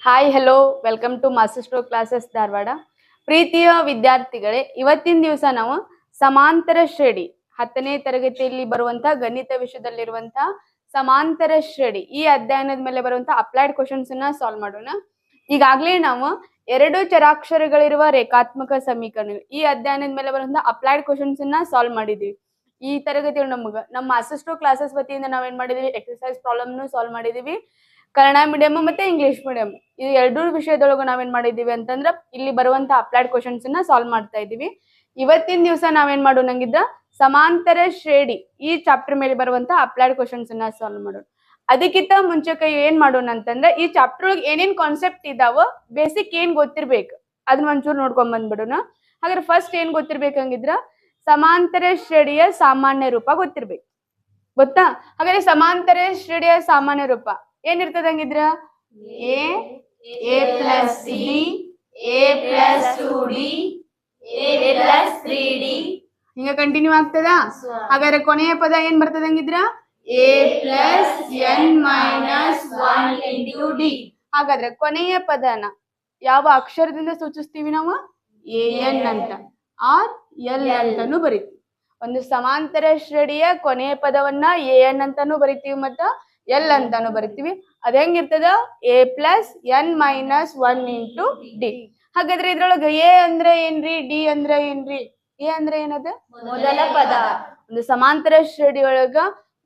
Hi hello welcome to master stroke classes Dharwad. ಪ್ರೀತಿಯ ವಿದ್ಯಾರ್ಥಿಗಳೇ, ಇವತ್ತಿನ ದಿವಸ ನಾವು ಸಮಾಂತರ ಶ್ರೇಣಿ 10ನೇ ತರಗತಿಯಲ್ಲಿ ಬರುವಂತಹ ಗಣಿತ ವಿಷಯದಲ್ಲಿರುವಂತಹ ಸಮಾಂತರ ಶ್ರೇಣಿ ಈ ಅಧ್ಯಯನದ ಮೇಲೆ ಬರುವಂತಹ ಅಪ್ಲೈಡ್ ಕ್ವಶನ್ಸ್ ಅನ್ನ ಸಾಲ್ವ್ ಮಾಡೋಣ. ಈಗಾಗಲೇ ನಾವು ಎರಡು ಚರಾಕ್ಷರಗಳಿರುವ ರೇಖಾತ್ಮಕ ಸಮೀಕರಣಗಳು ಈ ಅಧ್ಯಯನದ ಮೇಲೆ ಬರುವಂತಹ ಅಪ್ಲೈಡ್ ಕ್ವಶನ್ಸ್ ಅನ್ನ ಸಾಲ್ವ್ ಮಾಡಿದೀವಿ. ಈ ತರಗತಿಯಲ್ಲಿ ನಮ್ಮ ಮಾಸ್ಟರ್ ಸ್ಟ್ರೋಕ್ ಕ್ಲಾಸಸ್ ವತಿಯಿಂದ ನಾವೇನ್ ಮಾಡಿದೀವಿ, ಎಕ್ಸರ್ಸೈಸ್ ಪ್ರಾಬ್ಲಮ್ ಸಾಲ್ವ್ ಮಾಡಿದೀವಿ. ಕನ್ನಡ ಮೀಡಿಯಂ ಮತ್ತೆ ಇಂಗ್ಲಿಷ್ ಮೀಡಿಯಂ ಇದು ಎರಡೂ ವಿಷಯದೊಳಗೆ ನಾವೇನ್ ಮಾಡಿದೀವಿ ಅಂತಂದ್ರ ಇಲ್ಲಿ ಬರುವಂತ ಅಪ್ಲೈಡ್ ಕ್ವಶನ್ಸ್ ಅನ್ನ ಸಾಲ್ವ್ ಮಾಡ್ತಾ ಇದೀವಿ. ಇವತ್ತಿನ ದಿವಸ ನಾವೇನ್ ಮಾಡೋಣಂಗಿದ್ದ ಸಮಾಂತರ ಶ್ರೇಣಿ ಈ ಚಾಪ್ಟರ್ ಮೇಲೆ ಬರುವಂತ ಅಪ್ಲೈಡ್ ಕ್ವಶನ್ಸ್ ಅನ್ನ ಸಾಲ್ವ್ ಮಾಡೋಣ. ಅದಕ್ಕಿಂತ ಮುಂಚೆಕ ಏನ್ ಮಾಡೋಣ ಅಂತಂದ್ರೆ ಈ ಚಾಪ್ಟರ್ ಒಳಗೆ ಏನೇನ್ ಕಾನ್ಸೆಪ್ಟ್ ಇದಾವ ಬೇಸಿಕ್ ಏನ್ ಗೊತ್ತಿರ್ಬೇಕು ಅದನ್ನ ಒಂಚೂರು ನೋಡ್ಕೊಂಡ್ ಬಂದ್ಬಿಡೋಣ. ಹಾಗಾದ್ರೆ ಫಸ್ಟ್ ಏನ್ ಗೊತ್ತಿರ್ಬೇಕಂಗಿದ್ರ ಸಮಾಂತರ ಶ್ರೇಣಿಯ ಸಾಮಾನ್ಯ ರೂಪ ಗೊತ್ತಿರ್ಬೇಕು. ಗೊತ್ತಾ? ಹಾಗಾದ್ರೆ ಸಮಾಂತರ ಶ್ರೇಣಿಯ ಸಾಮಾನ್ಯ ರೂಪ ಏನಿರ್ತದ ಹಂಗಿದ್ರ a plus c a plus 2d a plus 3d ಹಿಂಗ ಕಂಟಿನ್ಯೂ ಆಗ್ತದ. ಹಾಗಾದ್ರೆ ಕೊನೆಯ ಪದ ಏನ್ ಬರ್ತದ ಹಂಗಿದ್ರ a plus n minus 1 into d. ಹಾಗಾದ್ರೆ ಕೊನೆಯ ಪದನ ಯಾವ ಅಕ್ಷರದಿಂದ ಸೂಚಿಸ್ತೀವಿ ನಾವು? an ಅಂತ ಆರ್ ಎಲ್ ಅಂತಾನು ಬರಿತೀವಿ. ಒಂದು ಸಮಾಂತರ ಶ್ರೇಣಿಯ ಕೊನೆಯ ಪದವನ್ನ an ಅಂತಾನು ಬರಿತೀವಿ ಮತ್ತ ಎಲ್ ಅಂತಾನು ಬರಿತೀವಿ. ಅದ ಹೆಂಗಿರ್ತದ a plus n minus 1 into D. ಹಾಗಾದ್ರೆ ಇದ್ರೊಳಗ ಎ ಅಂದ್ರೆ ಏನ್ರಿ, ಡಿ ಅಂದ್ರೆ ಏನ್ರಿ? ಎ ಅಂದ್ರೆ ಏನದ? ಮೊದಲ ಪದ. ಒಂದು ಸಮಾಂತರ ಶ್ರೇಣಿ ಒಳಗ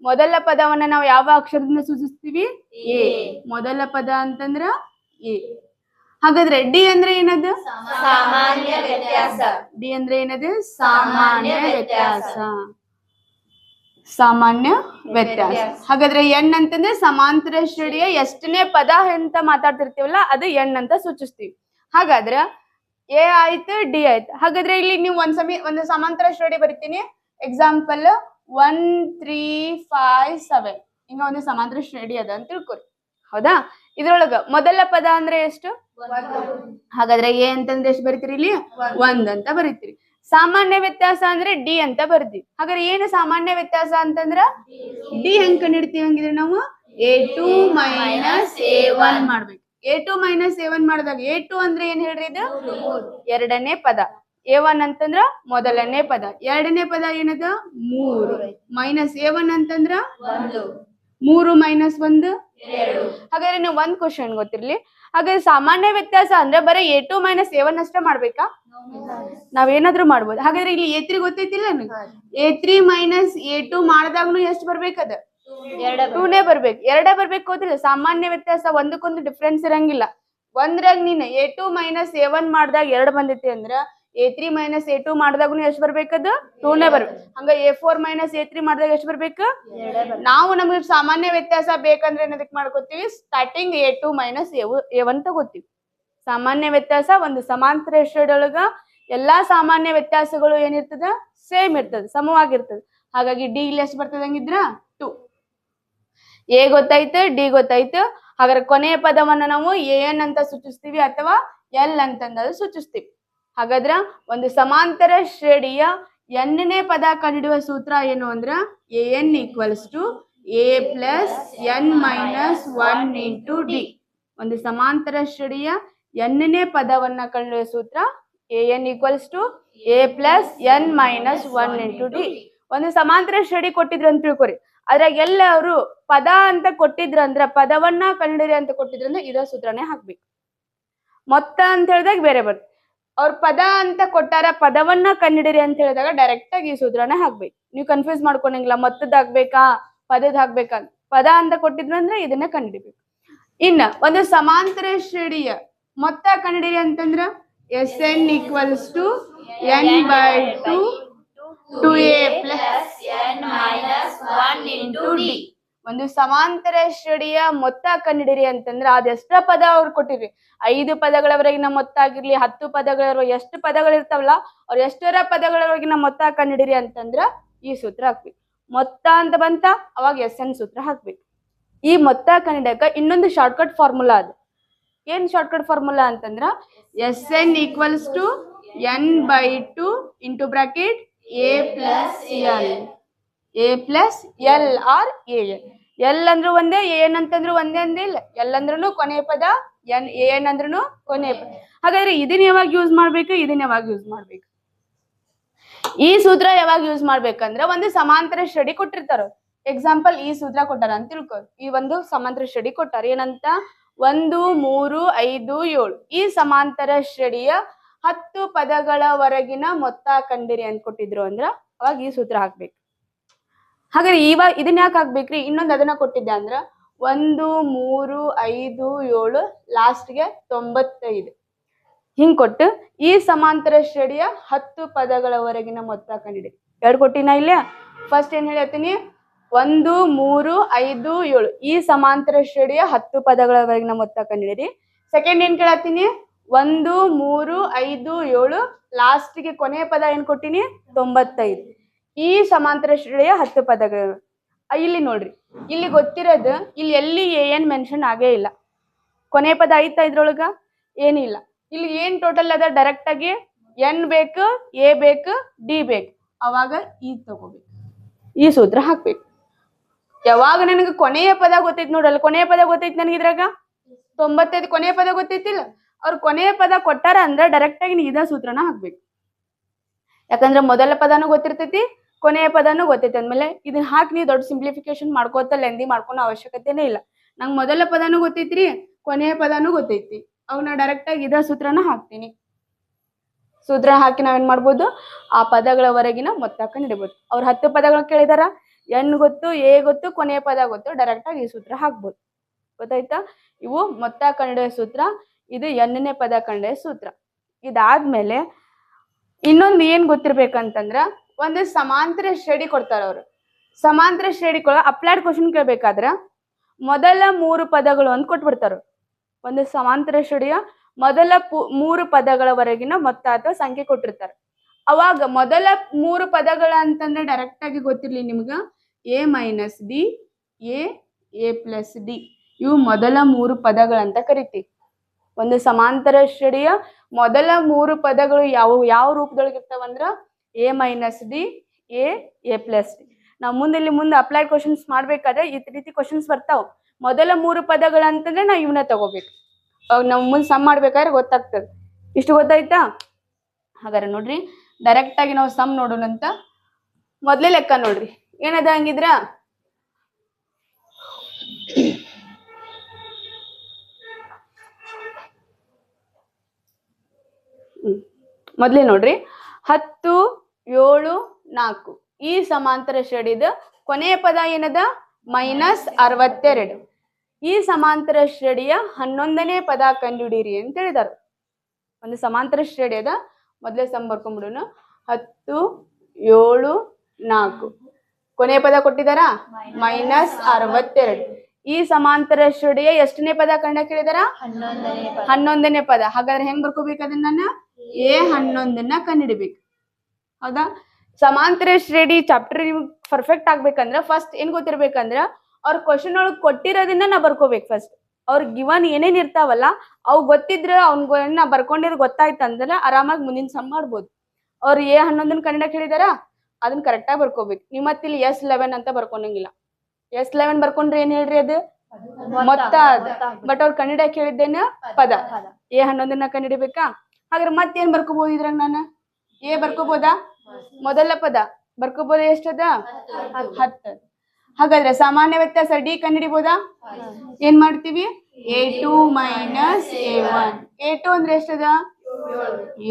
ಮೊದಲ ಪದವನ್ನ ನಾವು ಯಾವ ಅಕ್ಷರದಿಂದ ಸೂಚಿಸ್ತೀವಿ? ಎ. ಮೊದಲ ಪದ ಅಂತಂದ್ರ ಎ. ಹಾಗಾದ್ರೆ ಡಿ ಅಂದ್ರೆ ಏನದು? ಸಾಮಾನ್ಯ ವ್ಯತ್ಯಾಸ. ಡಿ ಅಂದ್ರೆ ಏನದು? ಸಾಮಾನ್ಯ ವ್ಯತ್ಯಾಸ. ಸಾಮಾನ್ಯ ವ್ಯತ್ಯಾಸ. ಹಾಗಾದ್ರೆ ಎನ್ ಅಂತಂದ್ರೆ ಸಮಾಂತರ ಶ್ರೇಣಿಯ ಎಷ್ಟನೇ ಪದ ಅಂತ ಮಾತಾಡ್ತಿರ್ತೀವಲ್ಲ ಅದು ಎನ್ ಅಂತ ಸೂಚಿಸ್ತೀವಿ. ಹಾಗಾದ್ರೆ ಎ ಆಯ್ತು, ಡಿ ಆಯ್ತು. ಹಾಗಾದ್ರೆ ಇಲ್ಲಿ ನೀವು ಒಂದು ಸಮಾಂತರ ಶ್ರೇಣಿ ಬರಿತೀನಿ. ಎಕ್ಸಾಂಪಲ್ 1 3 5 7 ಹಿಂಗ ಒಂದು ಸಮಾಂತರ ಶ್ರೇಣಿ ಅದ ಅಂತ ತಿಳ್ಕೊರಿ. ಹೌದಾ? ಇದ್ರೊಳಗ ಮೊದಲ ಪದ ಅಂದ್ರೆ ಎಷ್ಟು? ಹಾಗಾದ್ರೆ ಎ ಅಂತಂದ್ರೆ ಎಷ್ಟು ಬರಿತೀರಿ? ಇಲ್ಲಿ 1 ಅಂತ ಬರಿತೀರಿ. ಸಾಮಾನ್ಯ ವ್ಯತ್ಯಾಸ ಅಂದ್ರೆ ಡಿ ಅಂತ ಬರ್ದಿ. ಹಾಗಾದ್ರೆ ಏನು ಸಾಮಾನ್ಯ ವ್ಯತ್ಯಾಸ ಅಂತಂದ್ರ ಡಿ ಹೆಂಗ್ ಕಂಡಿಡ್ತೀವಿ ಹಂಗಿದ್ರೆ ನಾವು a2 ಮೈನಸ್ a1 ಮಾಡ್ಬೇಕು. a2 ಮೈನಸ್ a1 ಮಾಡಿದಾಗ a2 ಅಂದ್ರೆ ಏನ್ ಹೇಳ್ರಿ? ಇದು ಎರಡನೇ ಪದ. a1 ಅಂತಂದ್ರ ಮೊದಲನೇ ಪದ. ಎರಡನೇ ಪದ ಏನದ? 3 ಮೈನಸ್ a1 ಅಂತಂದ್ರ 3 ಮೈನಸ್ 1 2. ಹಾಗಾದ್ರೆ ನೀವು ಒಂದ್ ಕ್ವಶನ್ ಗೊತ್ತಿರ್ಲಿ. ಹಾಗಾದ್ರೆ ಸಾಮಾನ್ಯ ವ್ಯತ್ಯಾಸ ಅಂದ್ರೆ ಬರೀ a2 ಮೈನಸ್ a1 ಅಷ್ಟೇ ಮಾಡ್ಬೇಕಾ? ನಾವೇನಾದ್ರೂ ಮಾಡ್ಬೋದು. ಹಾಗಾದ್ರೆ ಇಲ್ಲಿ a3 ಗೊತ್ತೈತಿಲ್ಲ a3 ಮೈನಸ್ a2 ಮಾಡಿದಾಗ್ನು ಎಷ್ಟು ಬರ್ಬೇಕದ? 2ನೇ ಬರ್ಬೇಕು. ಎರಡೇ ಬರ್ಬೇಕು ಹೋದಿಲ್ಲ. ಸಾಮಾನ್ಯ ವ್ಯತ್ಯಾಸ ಒಂದಕ್ಕೊಂದು ಡಿಫ್ರೆನ್ಸ್ ಇರಂಗಿಲ್ಲ. ಒಂದ್ರಾಗ ನೀನ್ a2 ಮೈನಸ್ a1 ಮಾಡಿದಾಗ 2 ಬಂದೈತಿ ಅಂದ್ರ a3 ಮೈನಸ್ a2 ಮಾಡಿದಾಗ್ನು ಎಷ್ಟು ಬರ್ಬೇಕದ? 2ನೇ ಬರ್ಬೇಕು. ಹಂಗ a4 ಮೈನಸ್ a3 ಮಾಡಿದಾಗ ಎಷ್ಟು ಬರ್ಬೇಕು? ನಾವು ನಮ್ಗೆ ಸಾಮಾನ್ಯ ವ್ಯತ್ಯಾಸ ಬೇಕಂದ್ರೆ ಏನದಕ್ ಮಾಡ್ಕೋತೀವಿ? ಸ್ಟಾರ್ಟಿಂಗ್ a2 ಮೈನಸ್ a1 ತಗೋತೀವಿ. ಸಾಮಾನ್ಯ ವ್ಯತ್ಯಾಸ ಒಂದು ಸಮಾಂತರ ಶ್ರೇಣಿಯೊಳಗ ಎಲ್ಲಾ ಸಾಮಾನ್ಯ ವ್ಯತ್ಯಾಸಗಳು ಏನಿರ್ತದ? ಸೇಮ್ ಇರ್ತದ, ಸಮವಾಗಿರ್ತದ. ಹಾಗಾಗಿ ಡಿ ಇಲ್ಲಿ ಎಷ್ಟು ಬರ್ತದ ಹಂಗಿದ್ರ 2. ಎ ಗೊತ್ತಾಯ್ತು, ಡಿ ಗೊತ್ತಾಯ್ತು. ಹಾಗಾದ್ರೆ ಕೊನೆಯ ಪದವನ್ನ ನಾವು ಎನ್ ಅಂತ ಸೂಚಿಸ್ತೀವಿ ಅಥವಾ ಎಲ್ ಅಂತಂದ ಸೂಚಿಸ್ತೀವಿ. ಹಾಗಾದ್ರ ಒಂದು ಸಮಾಂತರ ಶ್ರೇಣಿಯ ಎನ್ನೇ ಪದ ಕಂಡುಹಿಡಿಯುವ ಸೂತ್ರ ಏನು ಅಂದ್ರ an equals to a plus n minus 1 into D. ಒಂದು ಸಮಾಂತರ ಶ್ರೇಣಿಯ ಎನ್ನೇ ಪದವನ್ನ ಕಂಡುಹಿಡಿಯುವ ಸೂತ್ರ an equals to a plus n minus 1 into D. ಒಂದು ಸಮಾಂತರ ಶ್ರೇಣಿ ಕೊಟ್ಟಿದ್ರು ಅಂತ ತಿಳ್ಕೊರಿ. ಅದ್ರಾಗ ಎಲ್ಲ ಅವರು ಪದ ಅಂತ ಕೊಟ್ಟಿದ್ರಂದ್ರ ಪದವನ್ನ ಕಂಡುಹಿಡಿ ಅಂತ ಕೊಟ್ಟಿದ್ರಂದ್ರೆ ಇದ ಸೂತ್ರನೇ ಹಾಕ್ಬೇಕು. ಮೊತ್ತ ಅಂತ ಹೇಳಿದಾಗ ಬೇರೆ ಬರುತ್ತೆ. ಅವ್ರ ಪದ ಅಂತ ಕೊಟ್ಟಾರ, ಪದವನ್ನ ಕಂಡುಹಿಡಿರಿ ಅಂತ ಹೇಳಿದಾಗ ಡೈರೆಕ್ಟ್ ಆಗಿ ಈ ಸೂತ್ರನೇ ಹಾಕ್ಬೇಕು. ನೀವು ಕನ್ಫ್ಯೂಸ್ ಮಾಡ್ಕೊಂಡಂಗಿಲ್ಲ ಮೊತ್ತದ ಹಾಕ್ಬೇಕಾ ಪದದ ಹಾಕ್ಬೇಕಾ. ಪದ ಅಂತ ಕೊಟ್ಟಿದ್ರು ಅಂದ್ರೆ ಇದನ್ನ ಕಂಡುಹಿಡಿಬೇಕು. ಇನ್ನ ಒಂದು ಸಮಾಂತರ ಶ್ರೇಣಿಯ ಮೊತ್ತ ಕಂಡುಹಿಡಿರಿ ಅಂತಂದ್ರ Sn equals to n by 2 2a plus n minus 1 into D. ಒಂದು ಸಮಾಂತರ ಶ್ರೇಣಿಯ ಮೊತ್ತ ಕಂಡುಹಿಡಿರಿ ಅಂತಂದ್ರ ಅದೆಷ್ಟ ಪದ ಅವ್ರು ಕೊಟ್ಟಿರಿ. 5 ಪದಗಳವರೆಗಿನ ಮೊತ್ತ ಆಗಿರ್ಲಿ, 10 ಪದಗಳವರೆಗೆ ಎಷ್ಟು ಪದಗಳಿರ್ತಾವಲ್ಲ ಅವ್ರ ಎಷ್ಟರ ಪದಗಳವರೆಗಿನ ಮೊತ್ತ ಕಂಡುಹಿಡಿರಿ ಅಂತಂದ್ರ ಈ ಸೂತ್ರ ಹಾಕ್ಬೇಕು. ಮೊತ್ತ ಅಂತ ಬಂತ ಅವಾಗ Sn ಸೂತ್ರ ಹಾಕ್ಬೇಕು. ಈ ಮೊತ್ತ ಕಂಡುಹಿಡಿಯಕ ಇನ್ನೊಂದು ಶಾರ್ಟ್ಕಟ್ ಫಾರ್ಮುಲಾ ಅದ. ಏನ್ ಶಾರ್ಟ್ಕಟ್ ಫಾರ್ಮುಲಾ ಅಂತಂದ್ರ Sn equals to n by 2 into bracket a plus l. a plus l r a l. L ಅಂದ್ರು ಒಂದೇ, ಏನ್ ಅಂತಂದ್ರು ಒಂದೇ ಅಂದಿಲ್ಲ, ಎಲ್ಲಂದ್ರೂ ಕೊನೆ ಪದ, ಏನ್ ಅಂದ್ರೂ ಕೊನೆ ಪದ. ಹಾಗಾದ್ರೆ ಇದನ್ನ ಯಾವಾಗ ಯೂಸ್ ಮಾಡ್ಬೇಕು, ಇದನ್ನ ಯಾವಾಗ ಯೂಸ್ ಮಾಡ್ಬೇಕು? ಈ ಸೂತ್ರ ಯಾವಾಗ ಯೂಸ್ ಮಾಡ್ಬೇಕಂದ್ರೆ ಒಂದು ಸಮಾಂತರ ಶ್ರೇಣಿ ಕೊಟ್ಟಿರ್ತಾರ. ಎಕ್ಸಾಂಪಲ್ ಈ ಸೂತ್ರ ಕೊಟ್ಟಾರ ಅಂತ ತಿಳ್ಕೊ. ಈ ಒಂದು ಸಮಾಂತರ ಶ್ರೇಣಿ ಕೊಟ್ಟಾರ ಏನಂತ, 1 3 5 7 ಈ ಸಮಾಂತರ ಶ್ರೇಣಿಯ 10 ಪದಗಳವರೆಗಿನ ಮೊತ್ತ ಕಂಡಿರಿ ಅಂತ ಕೊಟ್ಟಿದ್ರು ಅಂದ್ರ ಅವಾಗ ಈ ಸೂತ್ರ ಹಾಕ್ಬೇಕು. ಹಾಗಾದ್ರೆ ಇವಾಗ ಇದನ್ನ ಯಾಕೆ ಹಾಕ್ಬೇಕ್ರಿ? ಇನ್ನೊಂದು ಅದನ್ನ ಕೊಟ್ಟಿದ್ದೆ ಅಂದ್ರ 1 3 5 7 ಲಾಸ್ಟ್ಗೆ 95 ಹಿಂಗ್ ಕೊಟ್ಟು ಈ ಸಮಾಂತರ ಶ್ರೇಣಿಯ 10 ಪದಗಳವರೆಗಿನ ಮೊತ್ತ ಕಂಡಿಡಿ. ಎರಡು ಕೊಟ್ಟಿನ ಇಲ್ಲ. ಫಸ್ಟ್ ಏನ್ ಹೇಳ್ತೀನಿ, 1 3 5 7 ಈ ಸಮಾಂತರ ಶ್ರೇಣಿಯ 10 ಪದಗಳವರೆಗಿನ ಮೊತ್ತ ಕಂಡಿಡಿರಿ. ಸೆಕೆಂಡ್ ಏನ್ ಕೇಳತ್ತೀನಿ, 1 3 5 7 ಲಾಸ್ಟ್ಗೆ ಕೊನೆಯ ಪದ ಏನ್ ಕೊಟ್ಟಿನಿ, 95 ಈ ಸಮಾಂತರ ಶ್ರೇಣಿಯ 10 ಪದಗಳು. ಇಲ್ಲಿ ನೋಡ್ರಿ, ಇಲ್ಲಿ ಗೊತ್ತಿರೋದು ಇಲ್ಲಿ ಎಲ್ಲಿ ಏನ್ ಮೆನ್ಷನ್ ಆಗೇ ಇಲ್ಲ. ಕೊನೆಯ ಪದ ಐತಾ ಇದ್ರೊಳಗ? ಏನಿಲ್ಲ. ಇಲ್ಲಿ ಏನ್ ಟೋಟಲ್ ಅದ, ಡೈರೆಕ್ಟ್ ಆಗಿ ಎನ್ ಬೇಕು, ಎ ಬೇಕು, ಡಿ ಬೇಕು, ಅವಾಗ ಈ ತಗೋಬೇಕು, ಈ ಸೂತ್ರ ಹಾಕ್ಬೇಕು. ಯಾವಾಗ ನನಗೆ ಕೊನೆಯ ಪದ ಗೊತ್ತೈತಿ ನೋಡ್ರಲ್ಲ, ಕೊನೆಯ ಪದ ಗೊತ್ತೈತಿ ನನಗೆ ಇದ್ರಾಗ 95 ಕೊನೆಯ ಪದ ಗೊತ್ತೈತಿಲ್ಲ, ಅವ್ರು ಕೊನೆಯ ಪದ ಕೊಟ್ಟಾರ ಅಂದ್ರೆ ಡೈರೆಕ್ಟ್ ಆಗಿ ಇದ ಸೂತ್ರನ ಹಾಕ್ಬೇಕು. ಯಾಕಂದ್ರೆ ಮೊದಲ ಪದನೂ ಗೊತ್ತಿರ್ತೈತಿ, ಕೊನೆಯ ಪದನೂ ಗೊತ್ತೈತಿ ಅಂದ್ಮೇಲೆ ಇದನ್ನ ಹಾಕಿ ನೀವು ದೊಡ್ಡ ಸಿಂಪ್ಲಿಫಿಕೇಶನ್ ಮಾಡ್ಕೋತ ಲೆಂದಿ ಮಾಡ್ಕೊಳೋ ಅವಶ್ಯಕತೆನೇ ಇಲ್ಲ. ನಂಗೆ ಮೊದಲ ಪದನೂ ಗೊತ್ತೈತ್ರಿ, ಕೊನೆಯ ಪದನೂ ಗೊತ್ತೈತಿ, ಅವಾಗ ನಾ ಡೈರೆಕ್ಟ್ ಆಗಿ ಇದ ಸೂತ್ರನ ಹಾಕ್ತೀನಿ. ಸೂತ್ರ ಹಾಕಿ ನಾವೇನ್ ಮಾಡ್ಬೋದು, ಆ ಪದಗಳವರೆಗಿನ ಮೊತ್ತ ಕಂಡಿಡ್ಬೋದು. ಅವ್ರು 10 ಪದಗಳು ಕೇಳಿದಾರ, ಎನ್ ಗೊತ್ತು, ಎ ಗೊತ್ತು, ಕೊನೆಯ ಪದ ಗೊತ್ತು, ಡೈರೆಕ್ಟ್ ಆಗಿ ಈ ಸೂತ್ರ ಹಾಕ್ಬೋದು. ಗೊತ್ತಾಯ್ತಾ? ಇವು ಮೊತ್ತ ಕಂಡಿಡಿಯೋ ಸೂತ್ರ, ಇದು ಎನ್ನೇ ಪದ ಕಂಡಿಡಿಯೋ ಸೂತ್ರ. ಇದಾದ್ಮೇಲೆ ಇನ್ನೊಂದು ಏನ್ ಗೊತ್ತಿರ್ಬೇಕಂತಂದ್ರ, ಒಂದು ಸಮಾಂತರ ಶ್ರೇಣಿ ಕೊಡ್ತಾರ ಅವ್ರು. ಸಮಾಂತರ ಶ್ರೇಣಿ ಅಪ್ಲೈಡ್ ಕ್ವಶನ್ ಕೇಳ್ಬೇಕಾದ್ರ ಮೊದಲ 3 ಪದಗಳು ಅಂತ ಕೊಟ್ಬಿಡ್ತಾರ. ಒಂದು ಸಮಾಂತರ ಶ್ರೇಣಿಯ ಮೊದಲ 3 ಪದಗಳವರೆಗಿನ ಮೊತ್ತ ಅಥವಾ ಸಂಖ್ಯೆ ಕೊಟ್ಟಿರ್ತಾರೆ. ಅವಾಗ ಮೊದಲ 3 ಪದಗಳ ಅಂತಂದ್ರೆ ಡೈರೆಕ್ಟ್ ಆಗಿ ಗೊತ್ತಿರ್ಲಿ ನಿಮ್ಗ, A minus d, a plus D, ಇವು ಮೊದಲ 3 ಪದಗಳಂತ ಕರಿತೀವಿ. ಒಂದು ಸಮಾಂತರ ಶ್ರೇಣಿಯ ಮೊದಲ 3 ಪದಗಳು ಯಾವ ರೂಪದೊಳಗೆ ಇರ್ತಾವಂದ್ರ a minus d, a plus d. ನಾವು ಮುಂದೆ ಅಪ್ಲೈಡ್ ಕ್ವಶನ್ಸ್ ಮಾಡ್ಬೇಕಾದ್ರೆ ಈ ರೀತಿ ಕ್ವಶನ್ಸ್ ಬರ್ತಾವ. ಮೊದಲ 3 ಪದಗಳಂತಂದ್ರೆ ನಾವು ಇವನ್ನ ತಗೋಬೇಕು. ನಾವು ಮುಂದೆ ಸಮ್ ಮಾಡ್ಬೇಕಾದ್ರೆ ಗೊತ್ತಾಗ್ತದೆ. ಇಷ್ಟು ಗೊತ್ತಾಯ್ತಾ? ಹಾಗಾದ್ರೆ ನೋಡ್ರಿ, ಡೈರೆಕ್ಟ್ ಆಗಿ ನಾವು ಸಮ್ ನೋಡೋಣಂತ. ಮೊದ್ಲೇ ಲೆಕ್ಕ ನೋಡ್ರಿ, ಏನದ ಹಂಗಿದ್ರ, ಮೊದ್ಲೇ ನೋಡ್ರಿ, 10 7 4 ಈ ಸಮಾಂತರ ಶ್ರೇಣಿದ ಕೊನೆಯ ಪದ ಏನದ, -62. ಈ ಸಮಾಂತರ ಶ್ರೇಣಿಯ 11ನೇ ಪದ ಕಂಡುಹಿಡಿಯಿರಿ ಅಂತ ಹೇಳಿದಾರ. ಒಂದು ಸಮಾಂತರ ಶ್ರೇಣಿ ಅದ, ಮೊದಲೇ ಸಮ್ ಬರ್ಕೊಂಡ್ಬಿಡೋಣ. 10 7 4 ಕೊನೆಯ ಪದ ಕೊಟ್ಟಿದಾರ -62. ಈ ಸಮಾಂತರ ಶ್ರೇಣಿಯ ಎಷ್ಟನೇ ಪದ ಕಂಡ ಕೇಳಿದಾರ, 11ನೇ ಪದ. ಹಾಗಾದ್ರೆ ಹೆಂಗ್ ಬರ್ಕೋಬೇಕು ಅದನ್ನ, ನಾನು A11ನ್ನ ಕಂಡಿಡ್ಬೇಕು. ಹೌದಾ? ಸಮಾಂತರ ಶ್ರೇಣಿ ಚಾಪ್ಟರ್ ನಿಮ್ಗೆ ಪರ್ಫೆಕ್ಟ್ ಆಗ್ಬೇಕಂದ್ರ ಫಸ್ಟ್ ಏನ್ ಗೊತ್ತಿರ್ಬೇಕಂದ್ರ, ಅವ್ರ ಕ್ವಶನ್ ಒಳಗೆ ಕೊಟ್ಟಿರೋದನ್ನ ನಾ ಬರ್ಕೋಬೇಕು. ಫಸ್ಟ್ ಅವ್ರ ಗಿವನ್ ಏನೇನ್ ಇರ್ತಾವಲ್ಲ ಅವು ಗೊತ್ತಿದ್ರ ಅವ್ನ ಬರ್ಕೊಂಡಿದ್ ಗೊತ್ತಾಯ್ತಂದ್ರ ಆರಾಮಾಗಿ ಮುಂದಿನ ಸಮ್ ಮಾಡ್ಬೋದು. ಅವ್ರು A11 ಕನ್ನಡ ಹೇಳಿದಾರ, ಅದನ್ನ ಕರೆಕ್ಟಾಗಿ ಬರ್ಕೋಬೇಕು. ನೀವು ಮತ್ತೆ ಇಲ್ಲಿ S11 ಅಂತ ಬರ್ಕೊಂಡಂಗಿಲ್ಲ. S11 ಬರ್ಕೊಂಡ್ರೆ ಏನ್ ಹೇಳ್ರಿ, ಅದು ಮೊತ್ತ. ಬಟ್ ಅವ್ರು ಕನ್ನಡ ಕೇಳಿದ್ದೇನ ಪದ. A11ನ್ನ ಕಂಡಿಡಿಬೇಕಾ? ಹಾಗಾದ್ರೆ ಮತ್ತೇನ್ ಬರ್ಕೋಬಹುದು ಇದ್ರಾಗ, ನಾನು ಎ ಬರ್ಕೋಬೋದಾ? ಮೊದಲ ಪದ ಬರ್ಕೋಬೋದ, ಎಷ್ಟದ 10. ಹಾಗಾದ್ರೆ ಸಾಮಾನ್ಯ ವ್ಯತ್ಯಾಸ ಡಿ ಕಂಡಿಡಿಬೋದಾ? ಏನ್ ಮಾಡ್ತೀವಿ, A2 ಮೈನಸ್ A1. A2 ಅಂದ್ರೆ ಎಷ್ಟದ